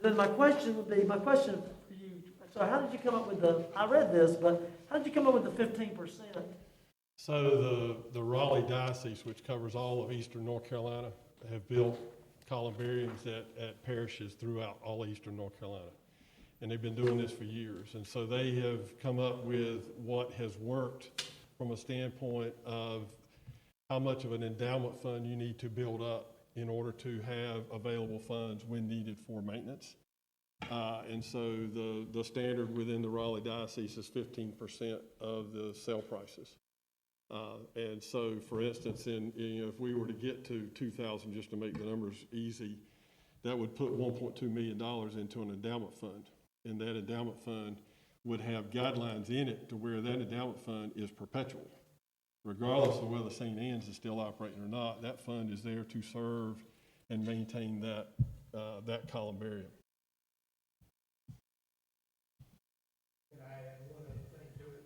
then my question for you, so how did you come up with I read this, but how did you come up with the 15%? So the Raleigh Diocese, which covers all of eastern North Carolina, have built columbariums at parishes throughout all eastern North Carolina. And they've been doing this for years. And so they have come up with what has worked from a standpoint of how much of an endowment fund you need to build up in order to have available funds when needed for maintenance. And so the standard within the Raleigh Diocese is 15% of the sale prices. And so, for instance, if we were to get to 2,000, just to make the numbers easy, that would put $1.2 million into an endowment fund. And that endowment fund would have guidelines in it to where that endowment fund is perpetual. Regardless of whether St. Anne's is still operating or not, that fund is there to serve and maintain that columbarium. Can I add one other thing to it?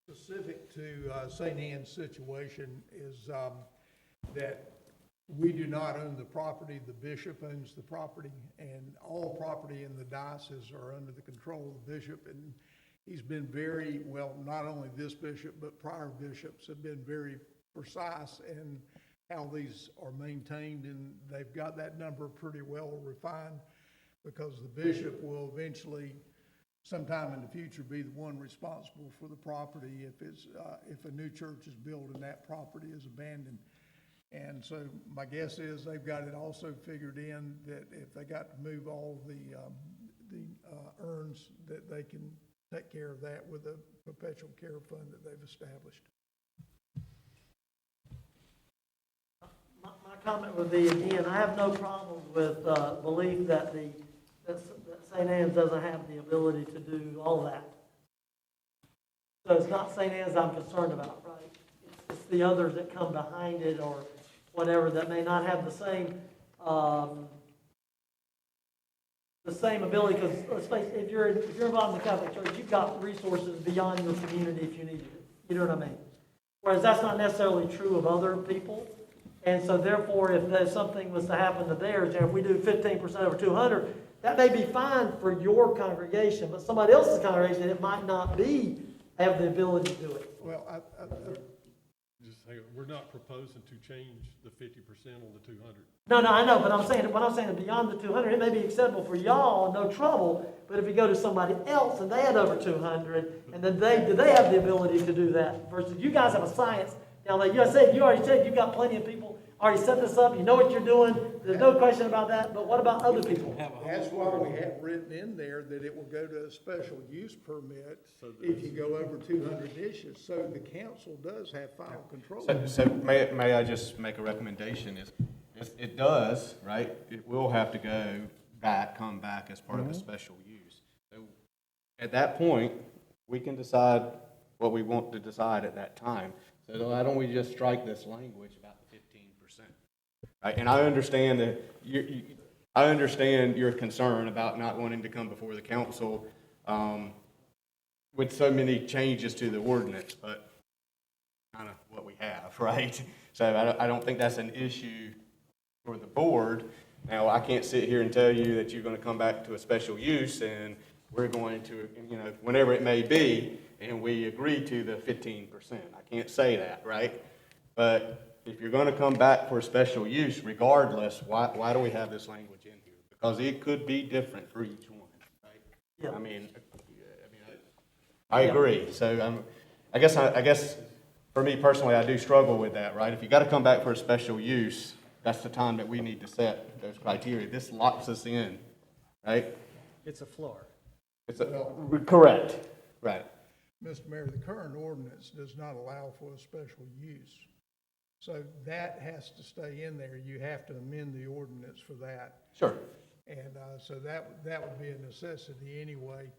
Specific to St. Anne's situation is that we do not own the property. The bishop owns the property, and all property in the diocese are under the control of the bishop. And he's been very, well, not only this bishop, but prior bishops have been very precise in how these are maintained, and they've got that number pretty well refined, because the bishop will eventually, sometime in the future, be the one responsible for the property if a new church is built and that property is abandoned. And so my guess is they've got it also figured in that if they got to move all the urns, that they can take care of that with a perpetual care fund that they've established. My comment would be, again, I have no problem with belief that St. Anne's doesn't have the ability to do all that. So it's not St. Anne's I'm concerned about, right? It's the others that come behind it or whatever that may not have the same ability. Because let's face it, if you're involved in the Catholic Church, you've got resources beyond your community if you needed it. You know what I mean? Whereas that's not necessarily true of other people. And so therefore, if there's something was to happen to theirs, if we do 15% over 200, that may be fine for your congregation, but somebody else's congregation, it might not have the ability to do it. Well, Just hang on, we're not proposing to change the 50% on the 200. No, I know, but what I'm saying is beyond the 200, it may be acceptable for y'all, no trouble, but if you go to somebody else and they had over 200, and then do they have the ability to do that? Versus you guys have a science down there. You already said you've got plenty of people already set this up, you know what you're doing, there's no question about that, but what about other people? That's why we have written in there that it will go to a special use permit if you go over 200 dishes, so the council does have final control. So may I just make a recommendation? It does, right? It will have to come back as part of a special use. So at that point, we can decide what we want to decide at that time. So why don't we just strike this language about the 15%? Right? And I understand that I understand your concern about not wanting to come before the council with so many changes to the ordinance, but kind of what we have, right? So I don't think that's an issue for the board. Now, I can't sit here and tell you that you're going to come back to a special use and we're going to, whenever it may be, and we agree to the 15%. I can't say that, right? But if you're going to come back for a special use, regardless, why do we have this language in here? Because it could be different for each one, right? Yeah. I agree. So I guess for me personally, I do struggle with that, right? If you got to come back for a special use, that's the time that we need to set those criteria. This locks us in, right? It's a floor. Correct, right. Mr. Mayor, the current ordinance does not allow for a special use. So that has to stay in there. You have to amend the ordinance for that. Sure. And so that would be a necessity anyway.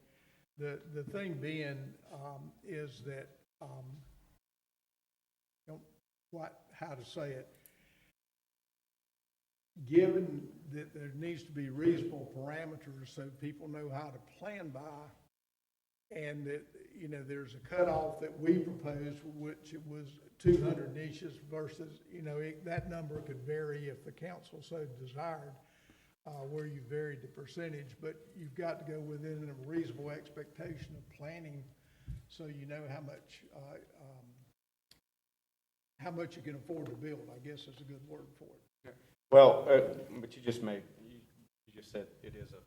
The thing being is that, how to say it, given that there needs to be reasonable parameters so people know how to plan by, and that, there's a cutoff that we proposed, which it was 200 niches versus, that number could vary if the council so desired, where you varied the percentage, but you've got to go within a reasonable expectation of planning so you know how much you can afford to build, I guess is a good word for it. Well, but you just said it is a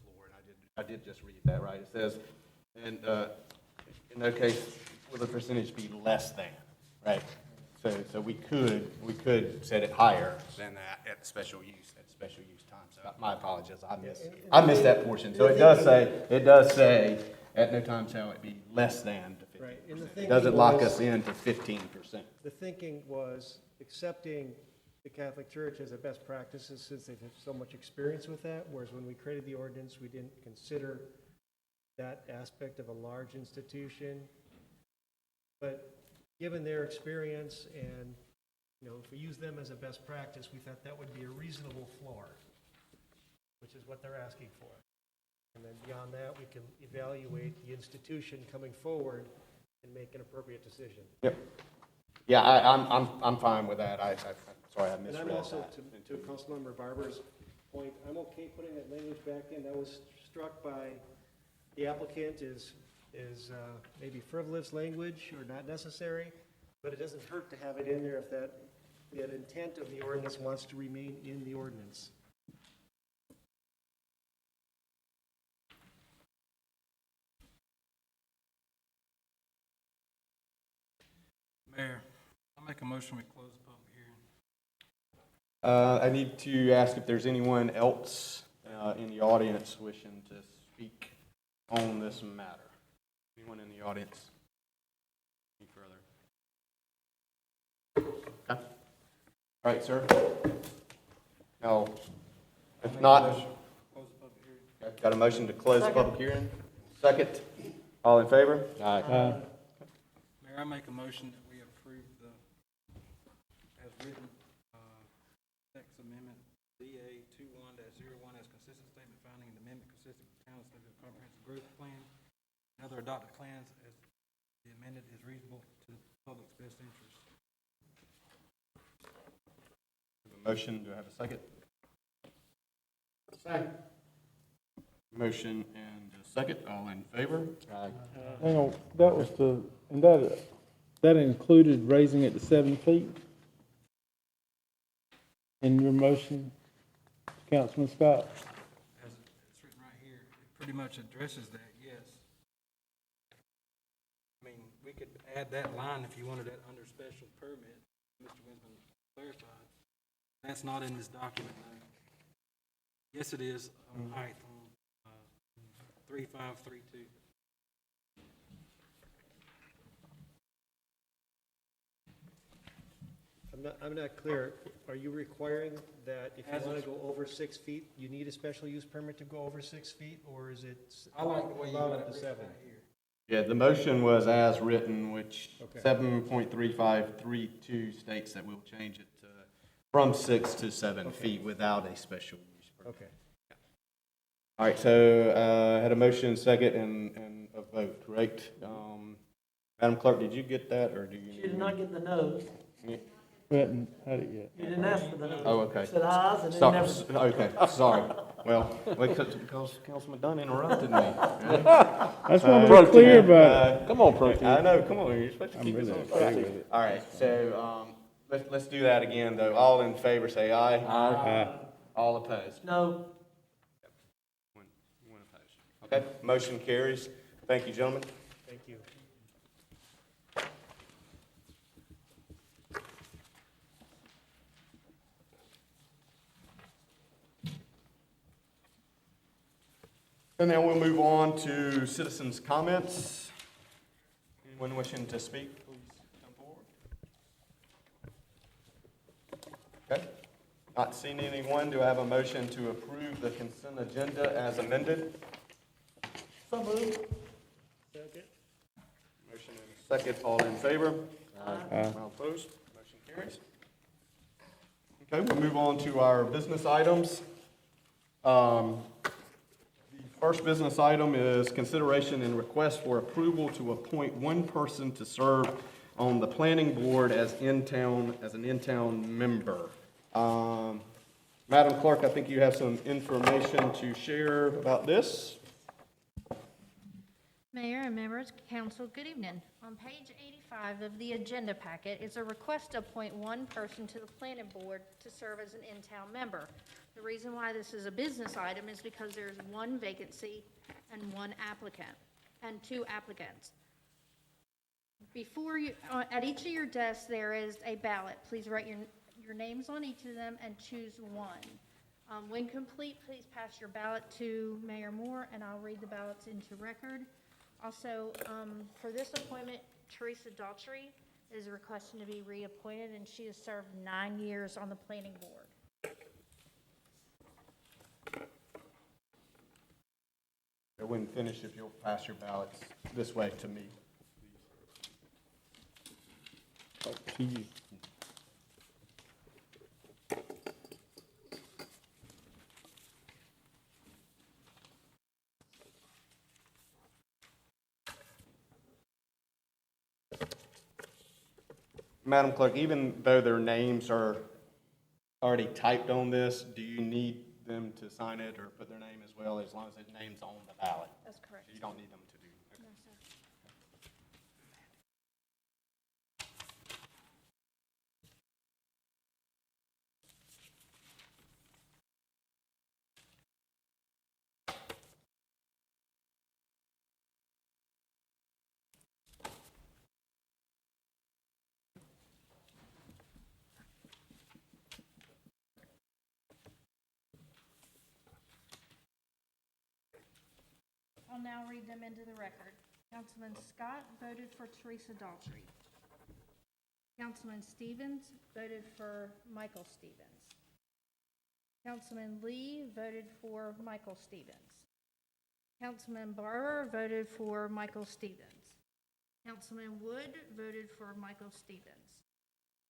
floor, and I did just read that, right? It says, and in no case will the percentage be less than, right? So we could set it higher than that at the special use time. So my apologies, I missed that portion. So it does say at no time shall it be less than to 15%. Right, and the It thinking doesn't lock was- us in to 15%. The thinking was accepting the Catholic Church as a best practices since they've had so much experience with that, whereas when we created the ordinance, we didn't consider that aspect of a large institution. But given their experience and, if we use them as a best practice, we thought that would be a reasonable floor, which is what they're asking for. And then beyond that, we can evaluate the institution coming forward and make an appropriate decision. Yep. Yeah, I'm fine with that. Sorry, I And misread I'm also, that. to Councilmember Barber's point, I'm okay putting that language back in. That was struck by the applicant is maybe frivolous language or not necessary, but it doesn't hurt to have it in there if that intent of the ordinance wants to remain in the ordinance. Mayor, I make a motion, we close the public hearing. I need to ask if there's anyone else in the audience wishing to speak on this matter. Anyone in the audience? Any further? Okay. All right, sir. No. If not, Close the public hearing. okay, got a motion to close the public hearing? Second. All in favor? Aye. Mayor, I make a motion that we approve the, as written, text amendment DA 21-01 as consistent statement finding an amendment consistent with town of Smithfield comprehensive growth plan and other adopted plans as the amendment is reasonable to the public's best interest. Motion, do I have a second? Second. Motion and a second, all in favor? Aye. Hang on, that was and that that included raising it to 7 feet? In your motion, Councilman Scott? As it's written right here, it pretty much addresses that, yes. I mean, we could add that line if you wanted that under special permit, Mr. Winsman clarified. That's not in this document, no. Yes, it is on height, on 3532. I'm not clear. Are you requiring that if As you want it's- to go over 6 feet, you need a special use permit to go over 6 feet, or is it I like the way you allowed got up it to written 7? right here. Yeah, the motion was as written, which Okay. 7.3532 states that we'll change it to from 6 to 7 Okay. feet without a special use permit. Okay. All right, so had a motion, second, and a vote, correct? Madam Clerk, did you get that, or do you? She did not get the no's. We hadn't had it yet. You didn't ask for the no's. Oh, okay. You said ayes and then Sorry, never. okay, sorry. Well, because Councilman Dunn interrupted me. I just want to be clear about it. Come on, Pro Tem. I know, come on, you're supposed to I'm keep us really on okay track. with it. All right, so, let's do that again, though. All in favor, say aye. Aye. All opposed? No, One opposed. Okay, motion carries. Thank you, gentlemen. Thank you. And now we'll move on to citizens' comments. Anyone wishing to speak, please come forward. Okay, not seeing anyone, do I have a motion to approve the consent agenda as amended? so moved. Second. Motion and a second, all in favor? Aye. All opposed? Motion carries. Okay, we'll move on to our business items. The first business item is consideration and request for approval to appoint one person to serve on the planning board as an in-town member. Madam Clerk, I think you have some information to share about this. Mayor and members of council, good evening. On page 85 of the agenda packet is a request to appoint one person to the planning board to serve as an in-town member. The reason why this is a business item is because there's one vacancy and one applicant, and 2 applicants. Before you, at each of your desks, there is a ballot. Please write your names on each of them and choose one. When complete, please pass your ballot to Mayor Moore, and I'll read the ballots into record. Also, for this appointment, Teresa Daughtry is requesting to be reappointed, and she has served 9 years on the planning board. I wouldn't finish if you'll pass your ballots this way to me. Oh, to you. Madam Clerk, even though their names are already typed on this, do you need them to sign it or put their name as well, as long as their name's on the ballot? That's correct. You don't need them to do. Okay. No, sir. I'll now read them into the record. Councilman Scott voted for Teresa Daughtry. Councilman Stevens voted for Michael Stevens. Councilman Lee voted for Michael Stevens. Councilman Barber voted for Michael Stevens. Councilman Wood voted for Michael Stevens.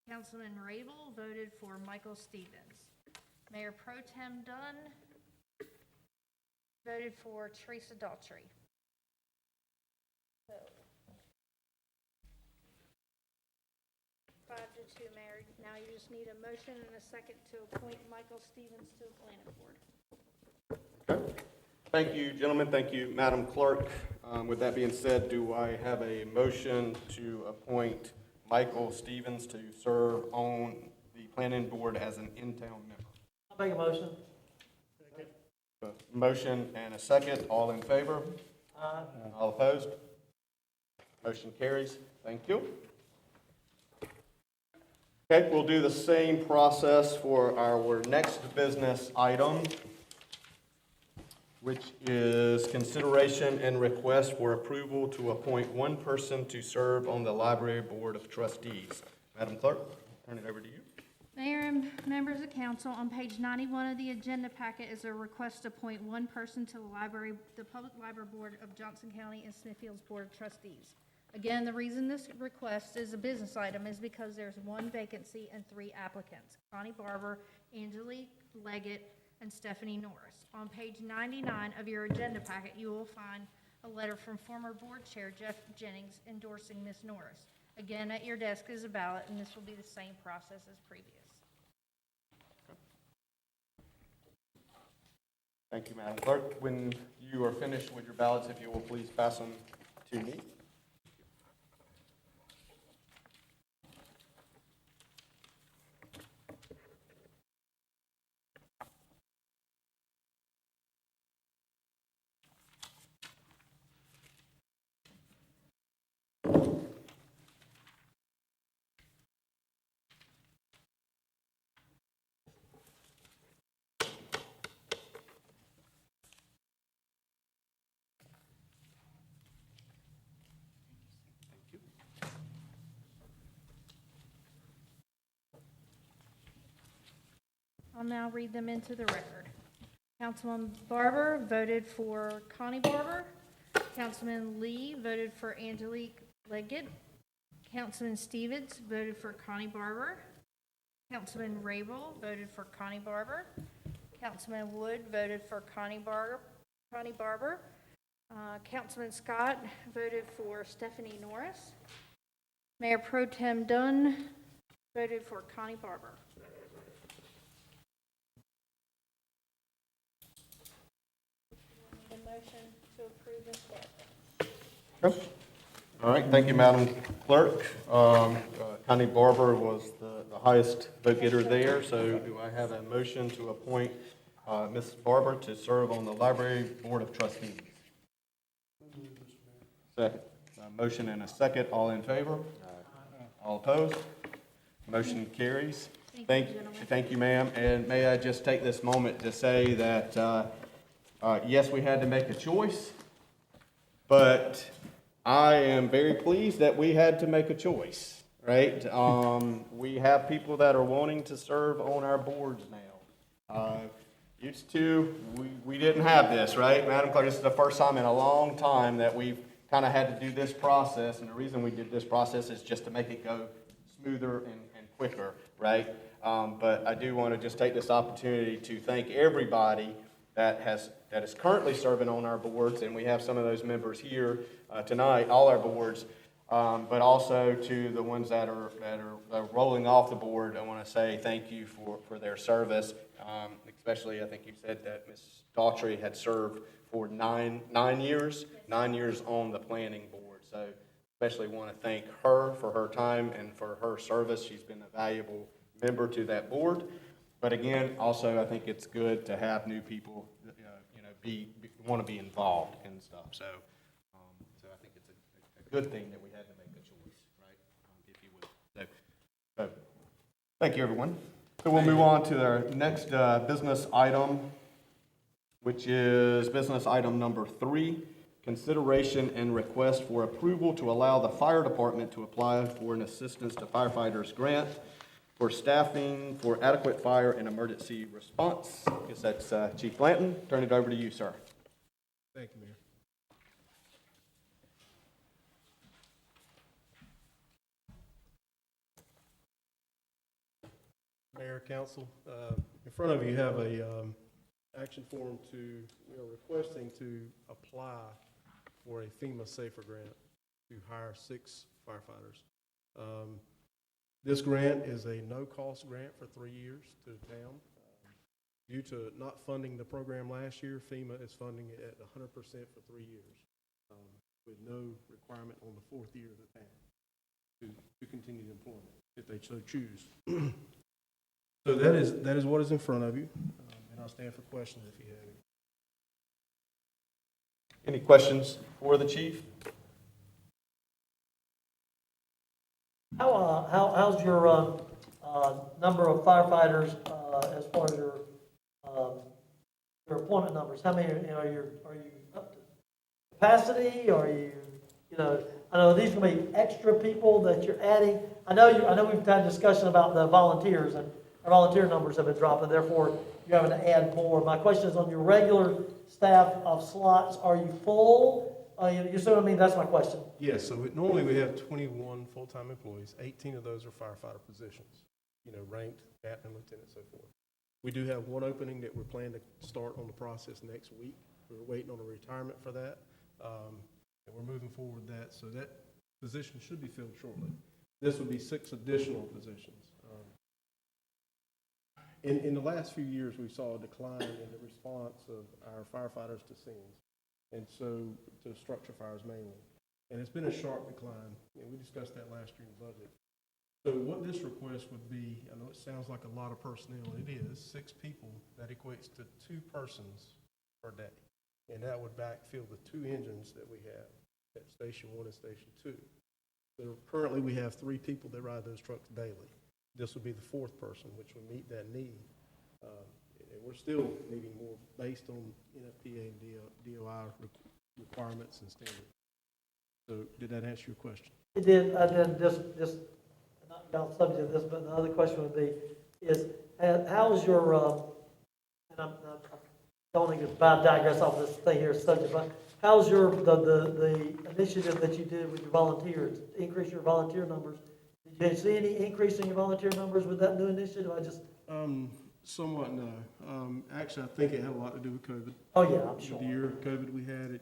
Councilman Rabel voted for Michael Stevens. Mayor Pro Tem Dunn voted for Teresa Daughtry. So, 5-2, Mayor. Now you just need a motion and a second to appoint Michael Stevens to the planning board. Okay. Thank you, gentlemen. Thank you, Madam Clerk. With that being said, do I have a motion to appoint Michael Stevens to serve on the planning board as an in-town member. I'll make a motion. A motion and a second. All in favor? All opposed? Motion carries. Thank you. Okay, we'll do the same process for our next business item, which is consideration and request for approval to appoint one person to serve on the library board of trustees. Madam Clerk, turn it over to you. Mayor and members of council, on page 91 of the agenda packet is a request to appoint one person to the Public Library Board of Johnson County and Smithfield's Board of Trustees. Again, the reason this request is a business item is because there's one vacancy and 3 applicants: Connie Barber, Angelique Leggett, and Stephanie Norris. On page 99 of your agenda packet, you will find a letter from former board chair Jeff Jennings endorsing Ms. Norris. Again, at your desk is a ballot, and this will be the same process as previous. Thank you, Madam Clerk. When you are finished with your ballots, if you will please pass them to me. I'll now read them into the record. Councilman Barber voted for Connie Barber. Councilman Lee voted for Angelique Leggett. Councilman Stevens voted for Connie Barber. Councilman Rabel voted for Connie Barber. Councilman Wood voted for Connie Barber. Councilman Scott voted for Stephanie Norris. Mayor Pro Tem Dunn voted for Connie Barber. Need a motion to approve this letter. Okay. All right, thank you, Madam Clerk. Connie Barber was the highest vote getter there, so do I have a motion to appoint Ms. Barber to serve on the Library Board of Trustees? Second. Motion and a second. All in favor? All opposed? Motion carries. Thank you, ma'am. And may I just take this moment to say that, yes, we had to make a choice, but I am very pleased that we had to make a choice, right? We have people that are wanting to serve on our boards now. Used to, we didn't have this, right? Madam Clerk, this is the first time in a long time that we've kind of had to do this process, and the reason we did this process is just to make it go smoother and quicker, right? But I do want to just take this opportunity to thank everybody that is currently serving on our boards, and we have some of those members here tonight, all our boards, but also to the ones that are rolling off the board. I want to say thank you for their service, especially I think you said that Ms. Daughtry had served for nine years on the planning board. So especially want to thank her for her time and for her service. She's been a valuable member to that board. But again, also I think it's good to have new people, want to be involved in stuff. So I think it's a good thing that we had to make a choice, right? If you will. So thank you, everyone. So we'll move on to our next business item, which is business item number 3, consideration and request for approval to allow the fire department to apply for an assistance to firefighters grant for staffing for adequate fire and emergency response. I guess that's Chief Blanton. Turn it over to you, sir. Thank you, Mayor. Mayor, Council, in front of you have a action form we are requesting to apply for a FEMA SAFER grant to hire 6 firefighters. This grant is a no-cost grant for 3 years to the town. Due to not funding the program last year, FEMA is funding it at 100% for 3 years, with no requirement on the 4th year of the town to continued employment if they so choose. So that is what is in front of you, and I'll stand for questions if you have any. Any questions for the chief? How's your number of firefighters as far as your employment numbers? How many are you up to capacity? Are you I know these are going to be extra people that you're adding. I know we've had a discussion about the volunteers, and our volunteer numbers have been dropping, therefore you're having to add more. My question is on your regular staff of slots, are you full? You see what I mean? That's my question. Yes, so normally we have 21 full-time employees. 18 of those are firefighter positions, ranked captain, lieutenant, so forth. We do have one opening that we're planning to start on the process next week. We're waiting on a retirement for that, and we're moving forward with that. So that position should be filled shortly. This would be 6 additional positions. In the last few years, we saw a decline in the response of our firefighters to scenes, and so to structure fires mainly. And it's been a sharp decline, and we discussed that last year in the budget. So what this request would be, I know it sounds like a lot of personnel, it is, 6 people, that equates to 2 persons per day. And that would backfill the 2 engines that we have at Station 1 and Station 2. So currently we have 3 people that ride those trucks daily. This would be the 4th person, which would meet that need. And we're still needing more based on NFPA and DOI requirements and standards. So did that answer your question? It did. I did just not on subject of this, but the other question would be is how's your and I don't think it's bad to digress off this thing here subject, but how's your the initiative that you did with your volunteers, increase your volunteer numbers? Did you see any increase in your volunteer numbers with that new initiative? Somewhat, no. Actually, I think it had a lot to do with COVID. Oh yeah, I'm sure. The year of COVID we had,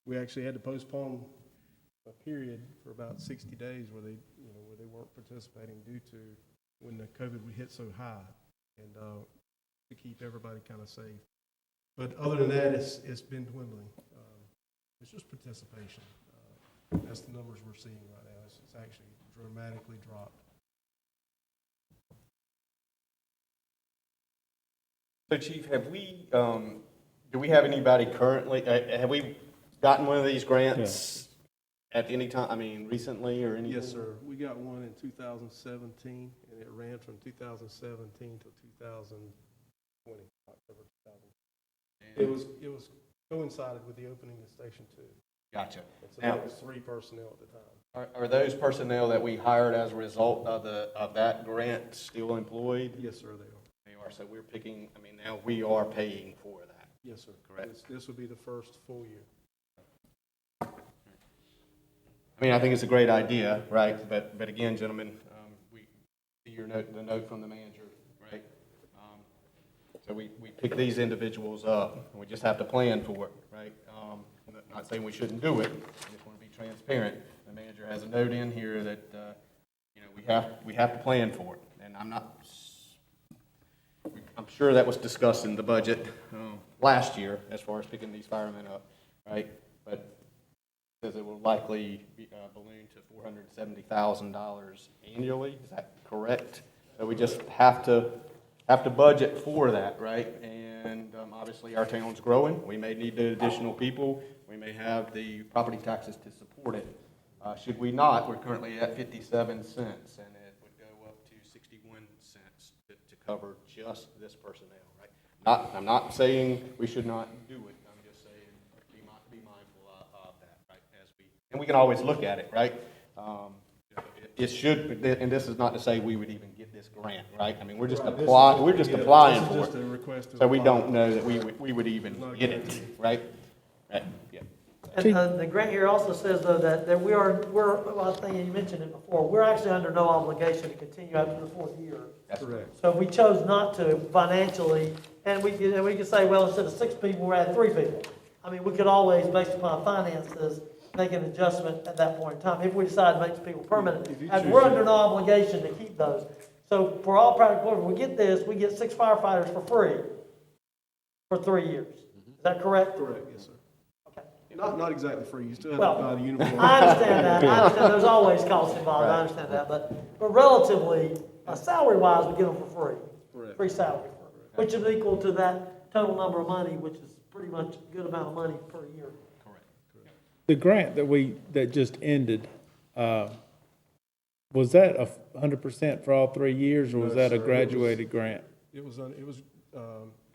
we actually had to postpone a period for about 60 days where they weren't participating due to when the COVID we hit so high, and to keep everybody kind of safe. But other than that, it's been dwindling. It's just participation. That's the numbers we're seeing right now. It's actually dramatically dropped. So Chief, have we, do we have anybody currently, have we gotten one of these grants at any time, I mean, recently or anything? Yes, sir. We got one in 2017, and it ran from 2017 to 2020, October 2020. It was coincided with the opening of Station 2. Gotcha. And so that was 3 personnel at the time. Are those personnel that we hired as a result of that grant still employed? Yes, sir, they are. They are, so we're picking, I mean, now we are paying for that. Yes, sir. Correct. This will be the first full year. I mean, I think it's a great idea, right? But again, gentlemen, we see your note, the note from the manager, right? So we pick these individuals up, and we just have to plan for it, right? I'm not saying we shouldn't do it. I just want to be transparent. The manager has a note in here that we have to plan for it, and I'm sure that was discussed in the budget last year as far as picking these firemen up, right? But it says it will likely balloon to $470,000 annually. Is that correct? So we just have to budget for that, right? And obviously our town's growing. We may need the additional people. We may have the property taxes to support it. Should we not, we're currently at 57 cents, and it would go up to 61 cents to cover just this personnel, right? I'm not saying we should not do it. I'm just saying be mindful of that, right? And we can always look at it, right? It should, and this is not to say we would even get this grant, right? I mean, we're just applying for it. So we don't know that we would even get it, right? Right, yeah. And the grant here also says, though, that well, I think you mentioned it before, we're actually under no obligation to continue after the 4th year. That's correct. So if we chose not to financially, and we could say, well, instead of 6 people, we're adding 3 people. I mean, we could always, based upon finances, make an adjustment at that point in time, if we decide to make the people permanent. And we're under no obligation to keep those. So for all practical purposes, we get this, we get 6 firefighters for free for 3 years. Is that correct? Correct, yes, sir. And Not exactly free, you still have Well, to buy the uniform. I understand that, I understand, there's always costs involved, I understand that, but relatively, salary-wise, we get them for free. Correct. Free salary, which is equal to that total number of money, which is pretty much a good amount of money per year. The grant that just ended, was that 100% for all 3 years, or was No, that sir, a it was- graduated grant? It was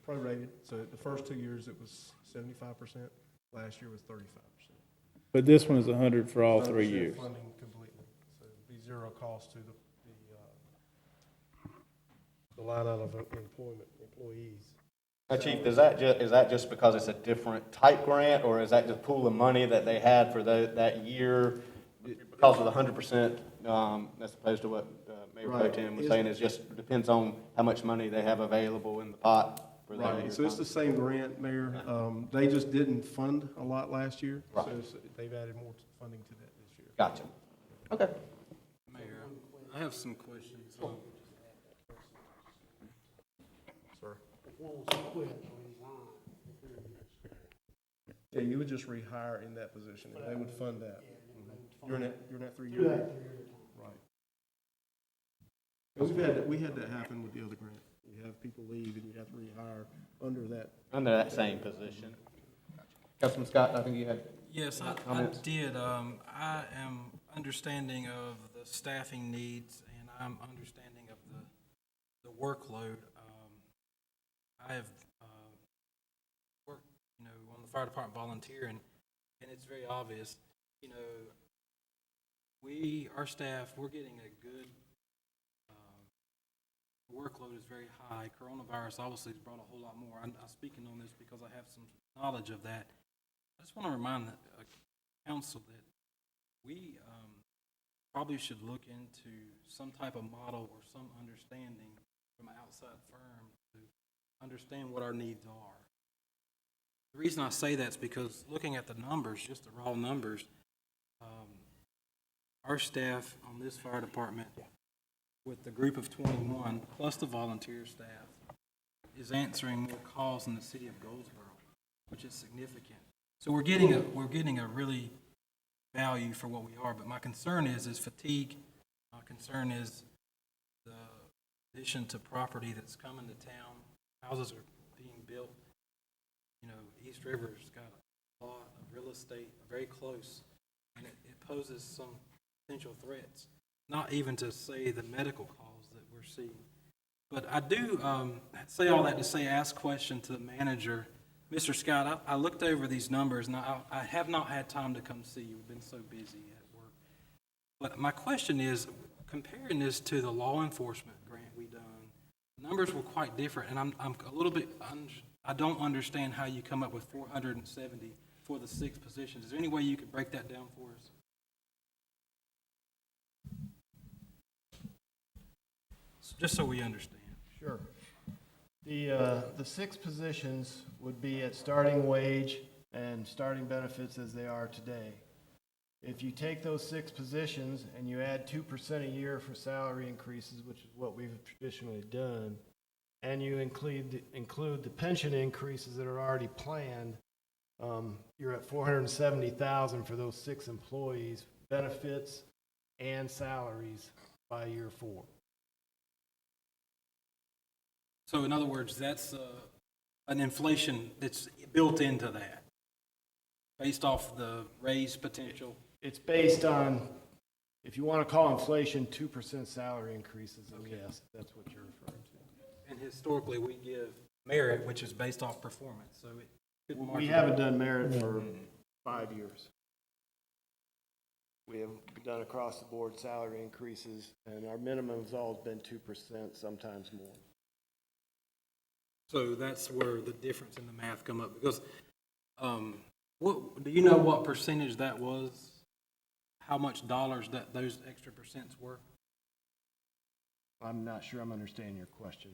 prorated, so the first 2 years it was 75%, last year was 35%. But this one is 100 for all 3 years. Funding completely, so it'd be zero cost to the line item of employees. Chief, is that just because it's a different type grant, or is that just pool of money that they had for that year? Because of the 100%, as opposed to what Mayor Pro Right. Tem was saying, it just depends on how much money they have available in the pot for that year. Right, so it's the same grant, Mayor. They just didn't fund a lot last year, so Right. they've added more funding to that this year. Gotcha. Okay. Mayor, I have some questions. Sir? Yeah, you would just rehire in that position, and they would fund that. You're in that 3 year? Right. Because we had that happen with the other grant. You have people leave and you have to rehire under that. Under that same position. Councilman Scott, I think you had. Yes, I Comments? did. I am understanding of the staffing needs, and I'm understanding of the workload. I have worked, on the fire department volunteering, and it's very obvious, our staff, we're getting a good, workload is very high. Coronavirus obviously has brought a whole lot more. I'm speaking on this because I have some knowledge of that. I just want to remind the council that we probably should look into some type of model or some understanding from an outside firm to understand what our needs are. The reason I say that is because looking at the numbers, just the raw numbers, our staff on this fire department, with the group of 21, plus the volunteer staff, is answering more calls in the city of Goldsboro, which is significant. So we're getting a really value for what we are, but my concern is fatigue. My concern is the addition to property that's coming to town. Houses are being built. East River's got a lot of real estate very close, and it poses some potential threats, not even to say the medical calls that we're seeing. But I do say all that to say, ask question to the manager. Mr. Scott, I looked over these numbers, and I have not had time to come see you. We've been so busy at work. But my question is, comparing this to the law enforcement grant we done, the numbers were quite different, and I'm a little bit, I don't understand how you come up with 470 for the 6 positions. Is there any way you could break that down for us? Just so we understand. Sure. The 6 positions would be at starting wage and starting benefits as they are today. If you take those 6 positions and you add 2% a year for salary increases, which is what we've traditionally done, and you include the pension increases that are already planned, you're at $470,000 for those 6 employees, benefits and salaries by year 4. So in other words, that's an inflation that's built into that, based off the raise potential. It's based on, if you want to call inflation 2% salary increases, then yes, that's what you're referring to. And historically, we give merit, which is based off performance, so it could mark. We haven't done merit for 5 years. We have done across the board salary increases, and our minimum's always been 2%, sometimes more. So that's where the difference in the math come up, because what do you know what percentage that was? How much dollars that those extra percents were? I'm not sure I'm understanding your question.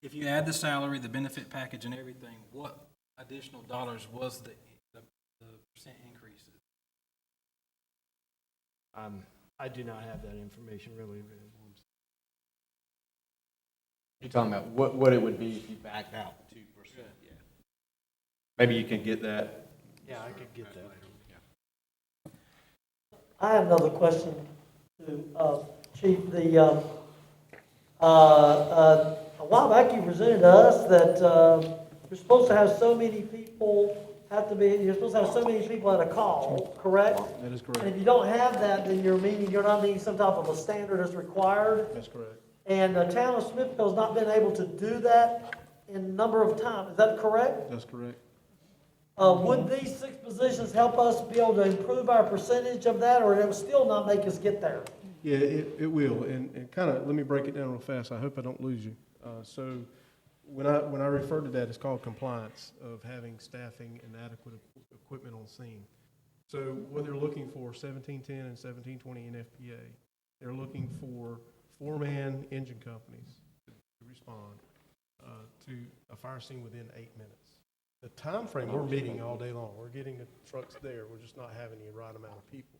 If you add the salary, the benefit package, and everything, what additional dollars was the percent increases? I do not have that information really available. You're talking about what it would be if you backed out 2%. Yeah. Maybe you can get that. Yeah, I could get that. I have another question to Chief. A while back you presented to us that you're supposed to have so many people you're supposed to have so many people at a call, correct? That is And correct. if you don't have that, then you're not meeting some type of a standard that's required. That's correct. And the town of Smithfield has not been able to do that in a number of times. Is that correct? That's correct. Would these 6 positions help us be able to improve our percentage of that, or it will still not make us get there? Yeah, it will, and kind of, let me break it down real fast, I hope I don't lose you. So, when I refer to that, it's called compliance of having staffing and adequate equipment on scene. So, what they're looking for, 1710 and 1720 in FPA, they're looking for 4-man engine companies to respond to a fire scene within 8 minutes. The time frame, we're meeting all day long, we're getting the trucks there, we're just not having the right amount of people.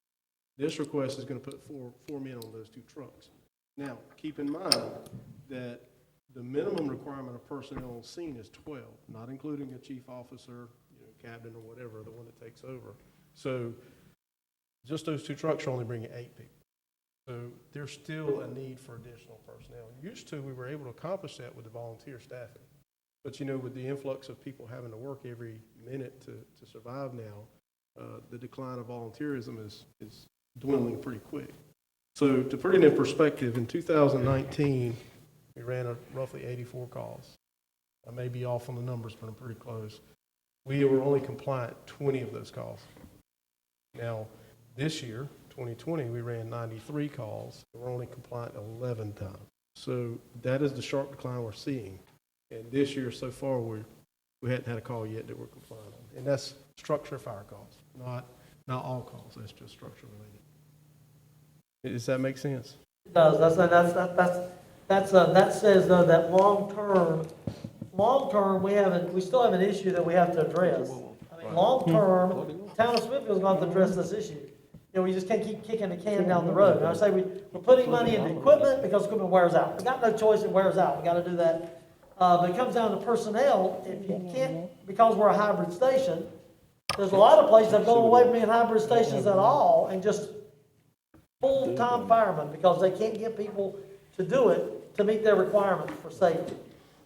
This request is going to put four men on those 2 trucks. Now, keep in mind that the minimum requirement of personnel on scene is 12, not including a chief officer, captain or whatever, the one that takes over. So just those 2 trucks are only bringing 8 people. So there's still a need for additional personnel. Used to, we were able to accomplish that with the volunteer staffing. But with the influx of people having to work every minute to survive now, the decline of volunteerism is dwindling pretty quick. So to put it in perspective, in 2019, we ran roughly 84 calls. I may be off on the numbers, but I'm pretty close. We were only compliant 20 of those calls. Now, this year, 2020, we ran 93 calls. We're only compliant 11 times. So that is the sharp decline we're seeing. And this year, so far, we hadn't had a call yet that we're compliant on. And that's structure fire calls, not all calls. That's just structure related. Does that make sense? It does. That says though that long term, we still have an issue that we have to address. I mean, long term, town of Smithfield is going to have to address this issue. We just can't keep kicking the can down the road. And I say we're putting money into equipment because equipment wears out. We got no choice; it wears out. We got to do that. But it comes down to personnel. If you can't, because we're a hybrid station, there's a lot of places that go away from being hybrid stations at all and just full-time firemen because they can't get people to do it to meet their requirements for safety.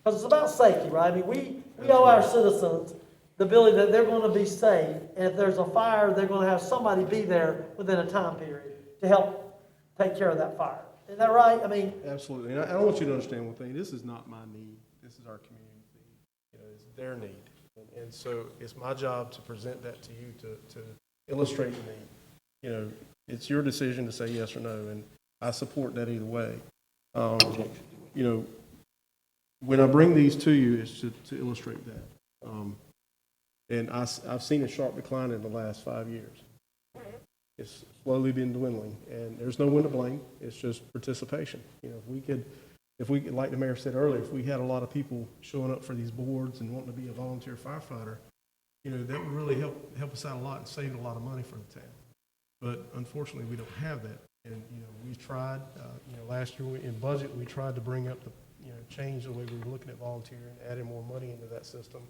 Because it's about safety, right? I mean, we owe our citizens the ability that they're going to be safe, and if there's a fire, they're going to have somebody be there within a time period to help take care of that fire. Isn't that right? I mean, Absolutely. And I want you to understand one thing. This is not my need. This is our community need. It's their need. And so it's my job to present that to you to illustrate the need. It's your decision to say yes or no, and I support that either way. When I bring these to you, it's to illustrate that. And I've seen a sharp decline in the last 5 years. It's slowly been dwindling, and there's no one to blame. It's just participation. If we could, like the mayor said earlier, if we had a lot of people showing up for these boards and wanting to be a volunteer firefighter, that would really help us out a lot and save a lot of money for the town. But unfortunately, we don't have that. And we tried. Last year in budget, we tried to bring up the change the way we were looking at volunteering, adding more money into that system.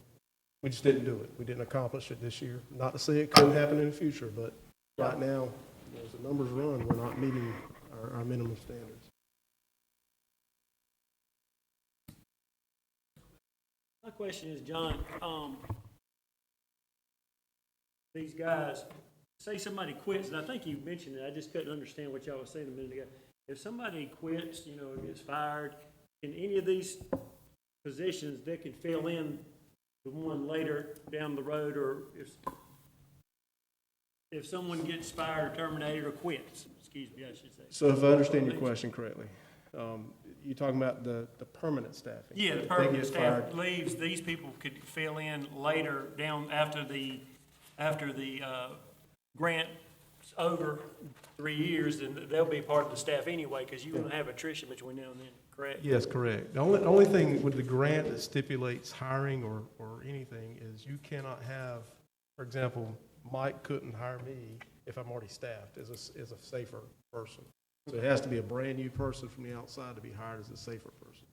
We just didn't do it. We didn't accomplish it this year. Not to say it couldn't happen in the future, but right now, as the numbers run, we're not meeting our minimum standards. My question is, John, these guys, say somebody quits, and I think you mentioned it, I just couldn't understand what y'all was saying a minute ago. If somebody quits, gets fired, in any of these positions, they can fill in the one later down the road, or if someone gets fired or terminated or quits, excuse me, I should say. So if I understand your question correctly, you're talking about the permanent staffing? Yeah, the If they permanent get staff fired- leaves, these people could fill in later down after the grant's over 3 years, and they'll be part of the staff anyway, because you're going to have attrition between now and then, correct? Yes, correct. The only thing with the grant that stipulates hiring or anything is you cannot have, for example, Mike couldn't hire me if I'm already staffed as a safer person. So it has to be a brand-new person from the outside to be hired as a safer person.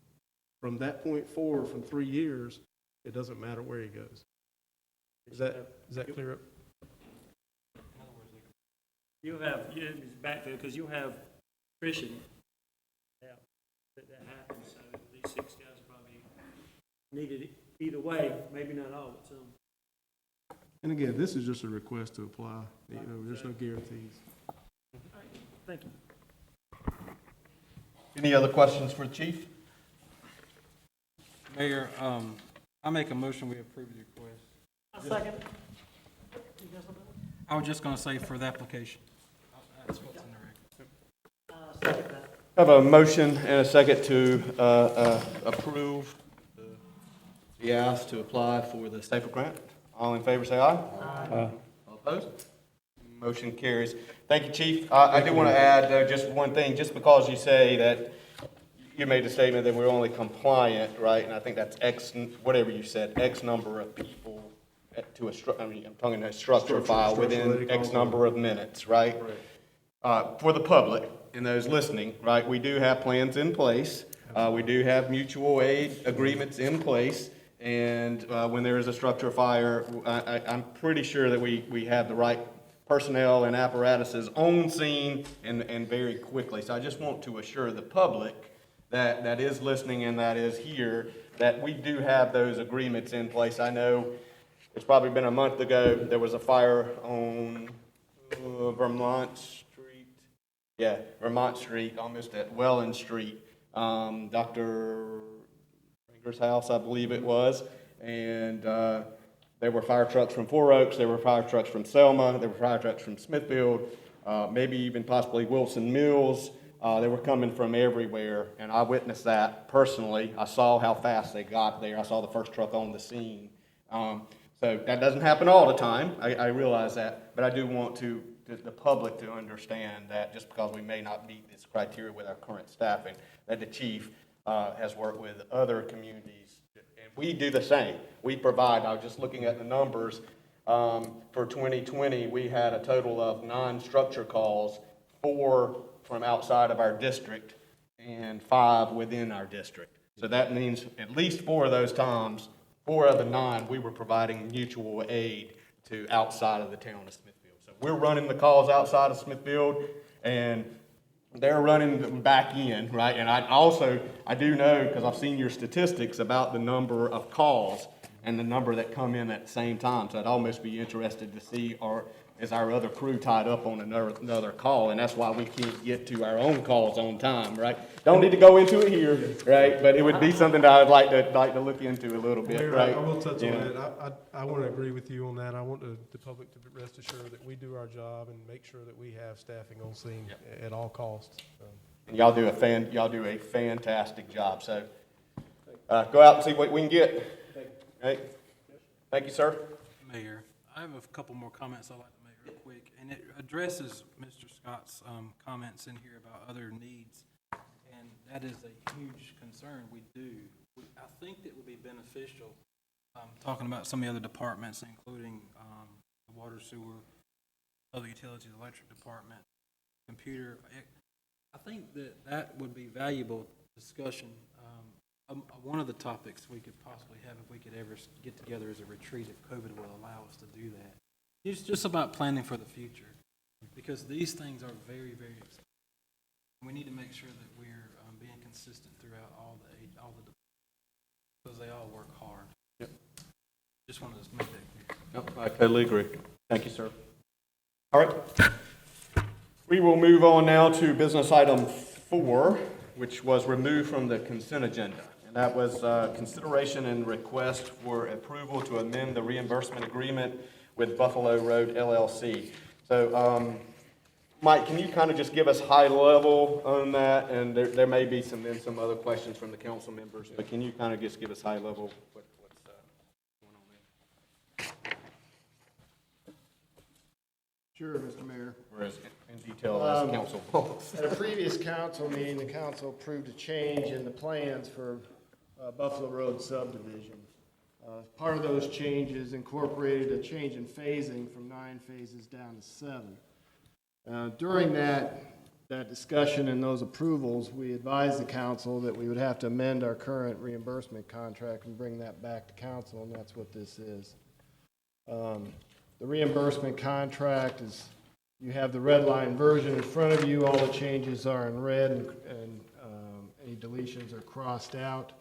From that point forward, from 3 years, it doesn't matter where he goes. Is that clear up? you'll have, it's backfill, because you'll have attrition. Yeah, that happens, so these 6 guys probably needed it either way, maybe not all, but some. And again, this is just a request to apply. You know, there's no guarantees. Thank you. Any other questions for the chief? Mayor, I make a motion, we approve the request. A second. You got something? I was just gonna say for the application. That's what's in the record. Second that. I have a motion and a second to approve the ask to apply for the SAFER grant. All in favor, say aye. Aye. All opposed? Motion carries. Thank you, Chief. I do want to add just one thing, just because you say that you made the statement that we're only compliant, right? And I think that's X, whatever you said, X number of people to I'm talking a structure file within X number of minutes, right? For the public and those listening, right, we do have plans in place. We do have mutual aid agreements in place. And when there is a structure fire, I'm pretty sure that we have the right personnel and apparatuses on scene and very quickly. So I just want to assure the public that is listening and that is here, that we do have those agreements in place. I know it's probably been a month ago, there was a fire on Vermont Street. Yeah, Vermont Street, almost at Welland Street. Dr. Ranger's house, I believe it was. And there were fire trucks from Four Oaks, there were fire trucks from Selma, there were fire trucks from Smithfield, maybe even possibly Wilson Mills. They were coming from everywhere, and I witnessed that personally. I saw how fast they got there. I saw the first truck on the scene. So that doesn't happen all the time. I realize that, but I do want the public to understand that just because we may not meet this criteria with our current staffing, that the chief has worked with other communities, and we do the same. We provide. I was just looking at the numbers. For 2020, we had a total of 9 structure calls, 4 from outside of our district and 5 within our district. So that means at least 4 of those times, 4 of the 9, we were providing mutual aid to outside of the town of Smithfield. So we're running the calls outside of Smithfield, and they're running them back in, right? And I do know, because I've seen your statistics about the number of calls and the number that come in at the same time. So I'd almost be interested to see, is our other crew tied up on another call? And that's why we can't get to our own calls on time, right? Don't need to go into it here, right? But it would be something that I'd like to look into a little bit, Mayor, right? I will touch on Yeah. that. I want to agree with you on that. I want the public to rest assured that we do our job and make sure that we have staffing on scene at all costs. And y'all do a fantastic job. So go out and see what we can get. Right? Thank you, sir. Mayor, I have a couple more comments I'd like to make real quick, and it addresses Mr. Scott's comments in here about other needs, and that is a huge concern. I think that would be beneficial, talking about some of the other departments, including the water, sewer, other utilities, electric department, computer. I think that would be valuable discussion. One of the topics we could possibly have, if we could ever get together as a retreat, if COVID will allow us to do that, it's just about planning for the future, because these things are very, very expensive. We need to make sure that we're being consistent throughout all the departments, because they all work hard. Yep. Just wanted to make that clear. Yep, I totally agree. Thank you, sir. All right. We will move on now to business item 4, which was removed from the consent agenda. And that was consideration and request for approval to amend the reimbursement agreement with Buffalo Road LLC. So, Mike, can you kind of just give us high level on that? And there may be some other questions from the council members, but can you kind of just give us high level what's going on there? Sure, Mr. Mayor. Or as in detail as council wants. At a previous council meeting, the council approved a change in the plans for Buffalo Road subdivision. Part of those changes incorporated a change in phasing from 9 phases down to 7. During that discussion and those approvals, we advised the council that we would have to amend our current reimbursement contract and bring that back to council, and that's what this is. The reimbursement contract is You have the red line version in front of you. All the changes are in red, and any deletions are crossed out.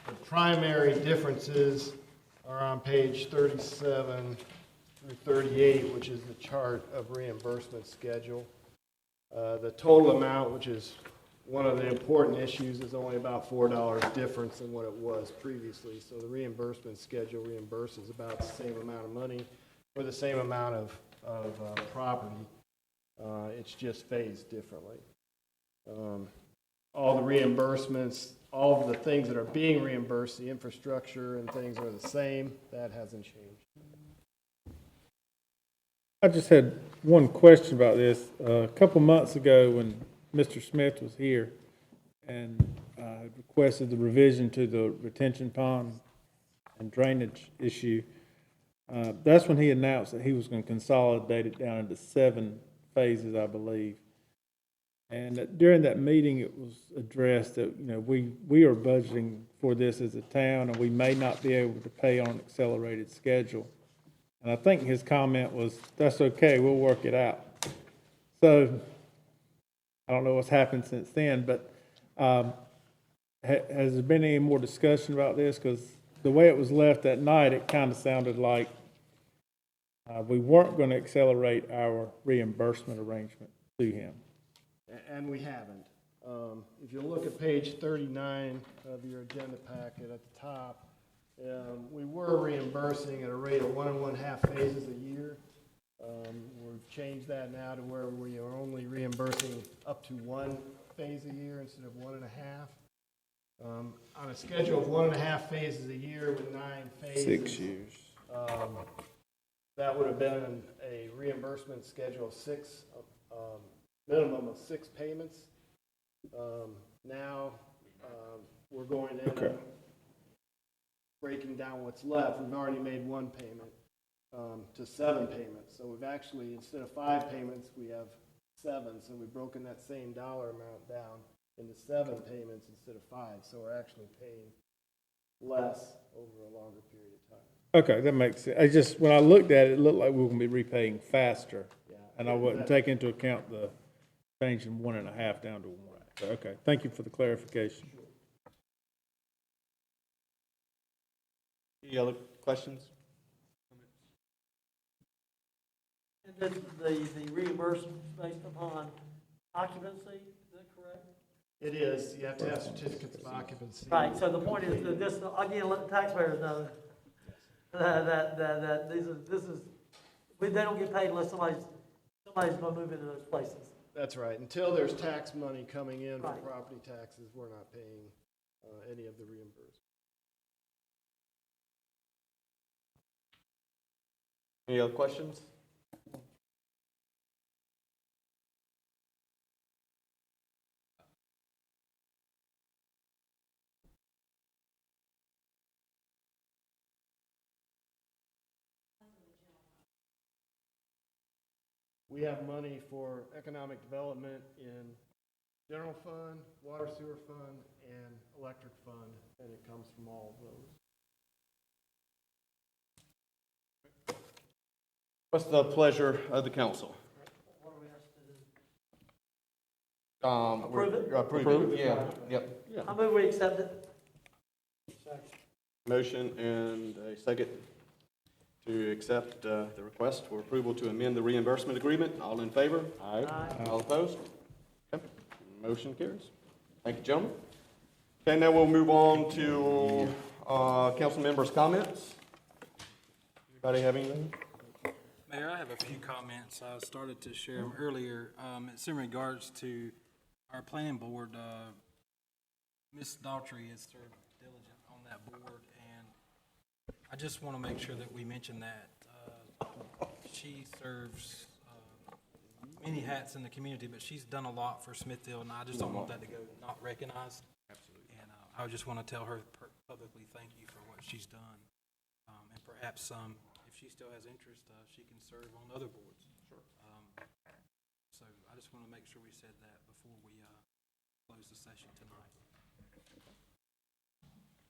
The primary differences are on page 37 through 38, which is the chart of reimbursement schedule. The total amount, which is one of the important issues, is only about $4 difference than what it was previously. So the reimbursement schedule reimburses about the same amount of money for the same amount of property. It's just phased differently. All the reimbursements, all of the things that are being reimbursed, the infrastructure and things are the same. That hasn't changed. I just had one question about this. A couple months ago, when Mr. Smith was here and had requested the revision to the retention pond and drainage issue, that's when he announced that he was going to consolidate it down into 7 phases, I believe. And during that meeting, it was addressed that, you know, we are budgeting for this as a town, and we may not be able to pay on an accelerated schedule. And I think his comment was, that's okay, we'll work it out. So I don't know what's happened since then, but has there been any more discussion about this? Because the way it was left that night, it kind of sounded like we weren't going to accelerate our reimbursement arrangement to him. And we haven't. If you look at page 39 of your agenda packet at the top, we were reimbursing at a rate of 1 1/2 phases a year. We've changed that now to where we are only reimbursing up to 1 phase a year instead of 1 1/2. On a schedule of 1 1/2 phases a year with 9 phases. 6 years. That would have been a reimbursement schedule of 6, minimum of 6 payments. Now, we're going to end up breaking down what's left. We've already made 1 payment to 7 payments. So we've actually, instead of 5 payments, we have 7. So we've broken that same dollar amount down into 7 payments instead of 5. So we're actually paying less over a longer period of time. Okay, that makes sense. I just, when I looked at it, it looked like we were going to be repaying faster. Yeah. And I wasn't taking into account the change from 1 1/2 down to 1. So, okay, thank you for the clarification. Any other questions? And then the reimbursement is based upon occupancy, is that correct? It is. You have to have certificates of occupancy. Right, so the point is that this, again, let the taxpayers know that they don't get paid unless somebody's gonna move into those places. That's right. Until there's tax money coming in for Right. property taxes, we're not paying any of the reimbursement. Any other questions? We have money for economic development in general fund, water sewer fund, and electric fund, and it comes from all of those. What's the pleasure of the council? What are we asked to do? Approve it? Approve it, yeah, yep. I move we accept it. Motion and a second to accept the request for approval to amend the reimbursement agreement. All in favor? Aye. All opposed? Okay. Motion carries. Thank you, gentlemen. Okay, now we'll move on to council members' comments. Anybody have anything? Mayor, I have a few comments. I started to share them earlier. It's in regards to our planning board. Ms. Daughtry is served diligent on that board, and I just want to make sure that we mention that. She serves many hats in the community, but she's done a lot for Smithfield, and I just don't want that to go not recognized. Absolutely. And I just want to tell her publicly thank you for what she's done. And perhaps if she still has interest, she can serve on other boards. Sure. So I just want to make sure we said that before we close the session tonight.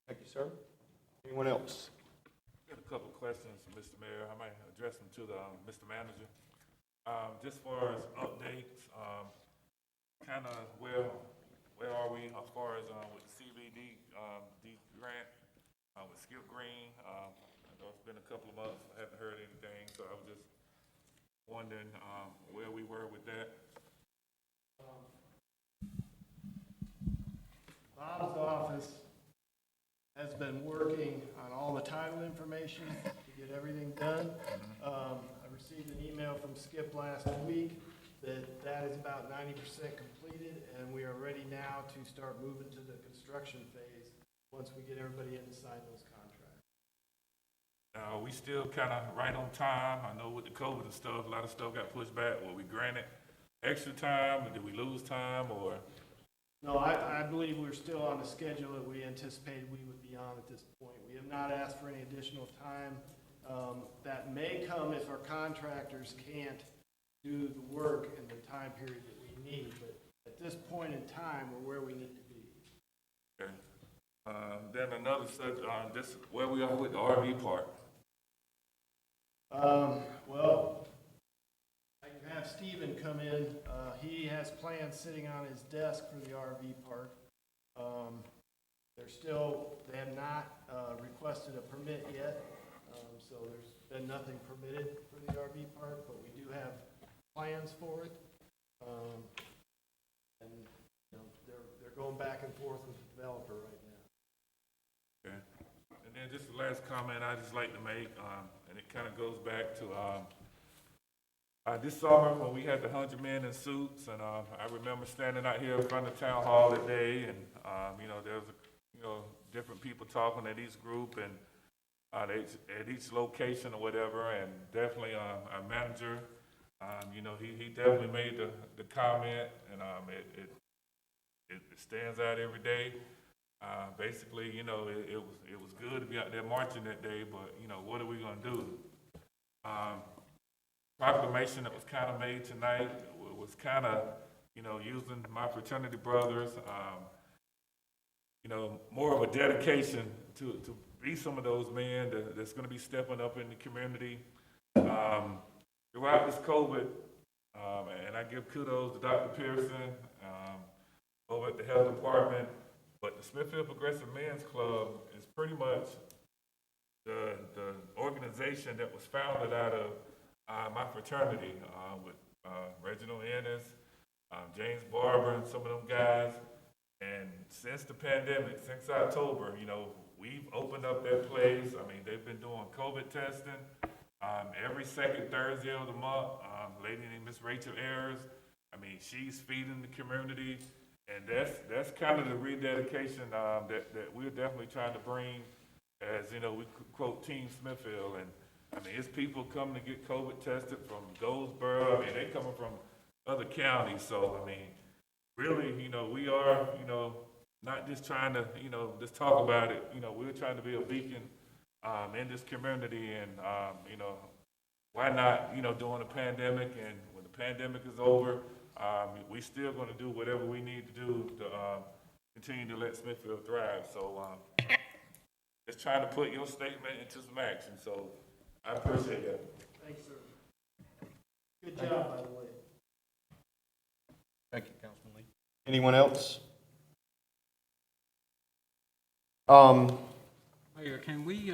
Thank you, sir. Anyone else? Got a couple of questions, Mr. Mayor. I might address them to the Mr. Manager. Just far as updates, kind of where are we as far as with the CBD grant with Skip Green? I know it's been a couple of months. I haven't heard anything, so I was just wondering where we were with that. Bob's office has been working on all the title information to get everything done. I received an email from Skip last week that is about 90% completed, and we are ready now to start moving to the construction phase once we get everybody in to sign those contracts. We still kind of right on time. I know with the COVID and stuff, a lot of stuff got pushed back. Were we granted extra time, or did we lose time, or? No, I believe we're still on the schedule that we anticipated we would be on at this point. We have not asked for any additional time. That may come if our contractors can't do the work in the time period that we need, but at this point in time, we're where we need to be. Okay. Then another subject, this where we are with the RV park. Well, I can have Stephen come in. He has plans sitting on his desk for the RV park. They have not requested a permit yet, so there's been nothing permitted for the RV park, but we do have plans for it. And you know, they're going back and forth with the developer right now. Okay. And then just the last comment I just like to make, and it kind of goes back to this summer when we had the 100 men in suits, and I remember standing out here in front of town hall that day, and there was different people talking at each group and at each location or whatever, and definitely our manager, he definitely made the comment, and it stands out every day. Basically, it was good to be out there marching that day, but what are we gonna do? Proclamation that was kind of made tonight was kind of, using my fraternity brothers, more of a dedication to be some of those men that's going to be stepping up in the community throughout this COVID. And I give kudos to Dr. Pearson over at the health department, but the Smithfield Progressive Men's Club is pretty much the organization that was founded out of my fraternity with Reginald Ennis, James Barber, and some of them guys. And since the pandemic, since October, we've opened up that place. I mean, they've been doing COVID testing every second Thursday of the month. A lady named Miss Rachel Ayers, I mean, she's feeding the community. And that's kind of the rededication that we're definitely trying to bring as, we quote Team Smithfield. And I mean, it's people coming to get COVID tested from Goldsboro. I mean, they coming from other counties. So, I mean, really, we are, not just trying to, just talk about it. We're trying to be a beacon in this community. And, why not, during the pandemic, and when the pandemic is over, we still going to do whatever we need to do to continue to let Smithfield thrive. So, just trying to put your statement into some action. So, I appreciate that. Thanks, sir. Good job, by the way. Thank you, Councilman Lee. Anyone else? Mayor, can we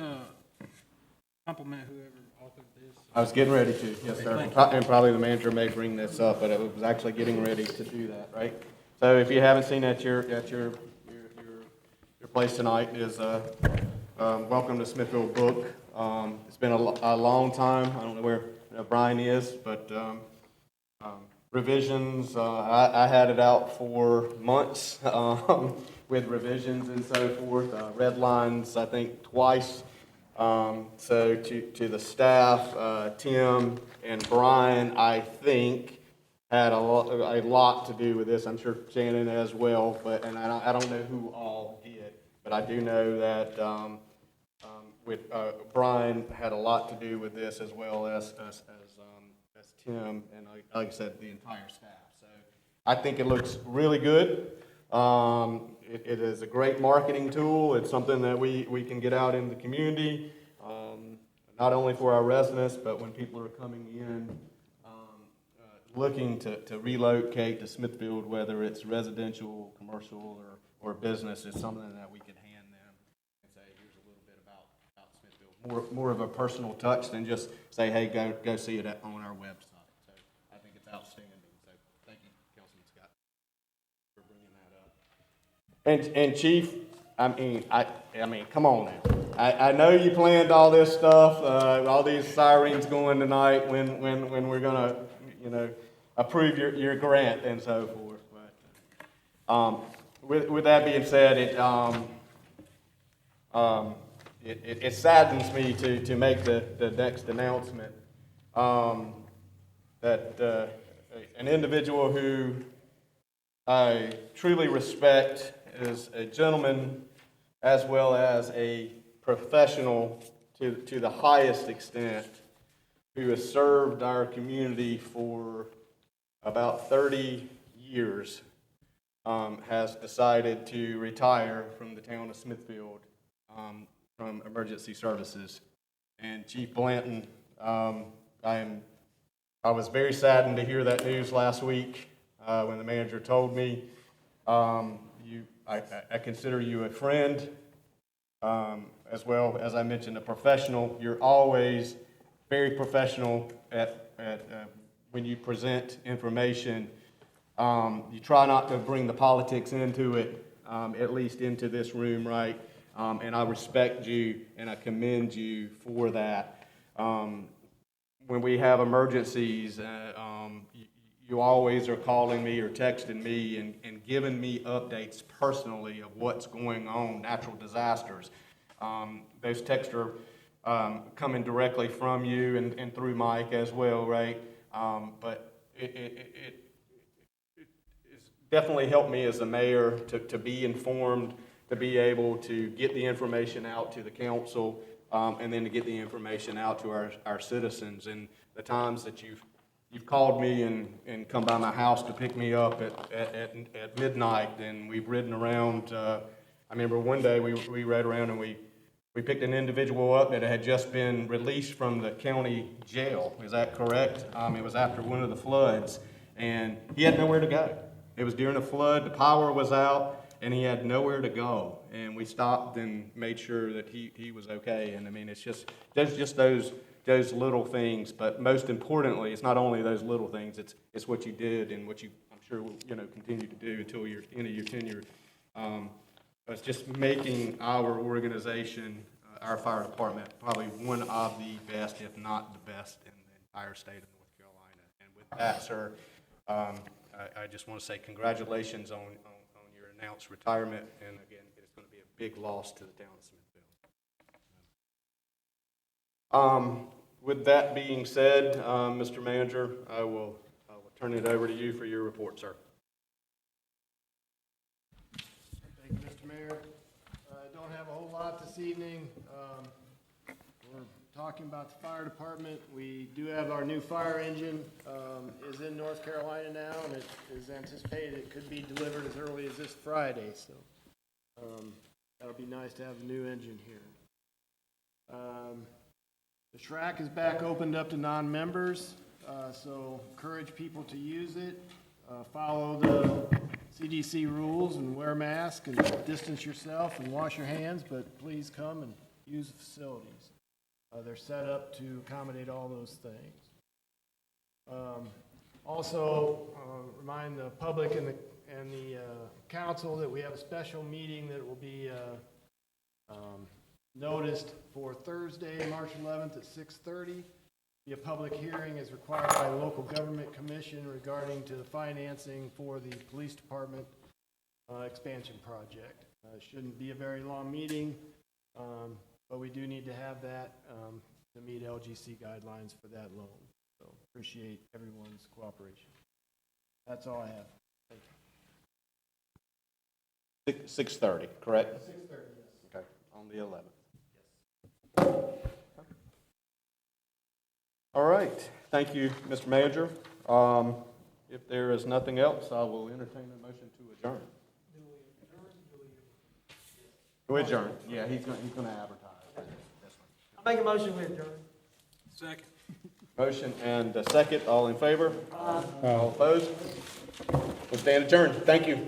compliment whoever authored this? I was getting ready to, yes, sir. And probably the manager may bring this up, but I was actually getting ready to do that, right? So if you haven't seen at your place tonight is Welcome to Smithfield book. It's been a long time. I don't know where Brian is, but revisions, I had it out for months with revisions and so forth. Red lines, I think, twice. So to the staff, Tim and Brian, I think, had a lot to do with this. I'm sure Shannon as well, and I don't know who all did, but I do know that Brian had a lot to do with this, as well as Tim, and like I said, the entire staff. So I think it looks really good. It is a great marketing tool. It's something that we can get out in the community, not only for our residents, but when people are coming in looking to relocate to Smithfield, whether it's residential, commercial, or business, is something that we could hand them and say, here's a little bit about Smithfield. More of a personal touch than just say, hey, go see it on our website. So I think it's outstanding. So thank you, Councilman Scott, for bringing that up. And Chief, I mean, come on now. I know you planned all this stuff, all these sirens going tonight when we're gonna, approve your grant and so forth. But with that being said, it saddens me to make the next announcement that an individual who I truly respect is a gentleman as well as a professional to the highest extent, who has served our community for about 30 years, has decided to retire from the town of Smithfield from emergency services. And Chief Blanton, I was very saddened to hear that news last week when the manager told me. I consider you a friend, as well as I mentioned, a professional. You're always very professional at when you present information. You try not to bring the politics into it, at least into this room, right? And I respect you and I commend you for that. When we have emergencies, you always are calling me or texting me and giving me updates personally of what's going on, natural disasters. Those texts are coming directly from you and through Mike as well, right? But it's definitely helped me as a mayor to be informed, to be able to get the information out to the council, and then to get the information out to our citizens. And the times that you've called me and come by my house to pick me up at midnight, and we've ridden around. I remember one day we rode around and we picked an individual up that had just been released from the county jail. Is that correct? It was after one of the floods, and he had nowhere to go. It was during a flood, the power was out, and he had nowhere to go. And we stopped and made sure that he was okay. And I mean, it's just those little things, but most importantly, it's not only those little things, it's what you did and what you, I'm sure, will continue to do until your end of your tenure. It's just making our organization, our fire department, probably one of the best, if not the best, in the entire state of North Carolina. And with that, sir, I just want to say congratulations on your announced retirement. And again, it's going to be a big loss to the town of Smithfield. With that being said, Mr. Manager, I will turn it over to you for your report, sir. Thank you, Mr. Mayor. I don't have a whole lot this evening. We're talking about the fire department. We do have our new fire engine is in North Carolina now, and it is anticipated it could be delivered as early as this Friday. So that'll be nice to have a new engine here. The SHRAC is back opened up to non-members, so encourage people to use it. Follow the CDC rules and wear a mask and distance yourself and wash your hands, but please come and use the facilities. They're set up to accommodate all those things. Also, remind the public and the council that we have a special meeting that will be noticed for Thursday, March 11th at 6:30. Be a public hearing as required by the local government commission regarding to the financing for the police department expansion project. It shouldn't be a very long meeting, but we do need to have that to meet LGC guidelines for that loan. So appreciate everyone's cooperation. That's all I have. Thank you. 6:30, correct? 6:30, yes. Okay, on the 11th. All right, thank you, Mr. Manager. If there is nothing else, I will entertain a motion to adjourn. Go adjourn. Yeah, he's gonna advertise. I make a motion we adjourn. Second. Motion and a second. All in favor? All opposed? We stand adjourned. Thank you.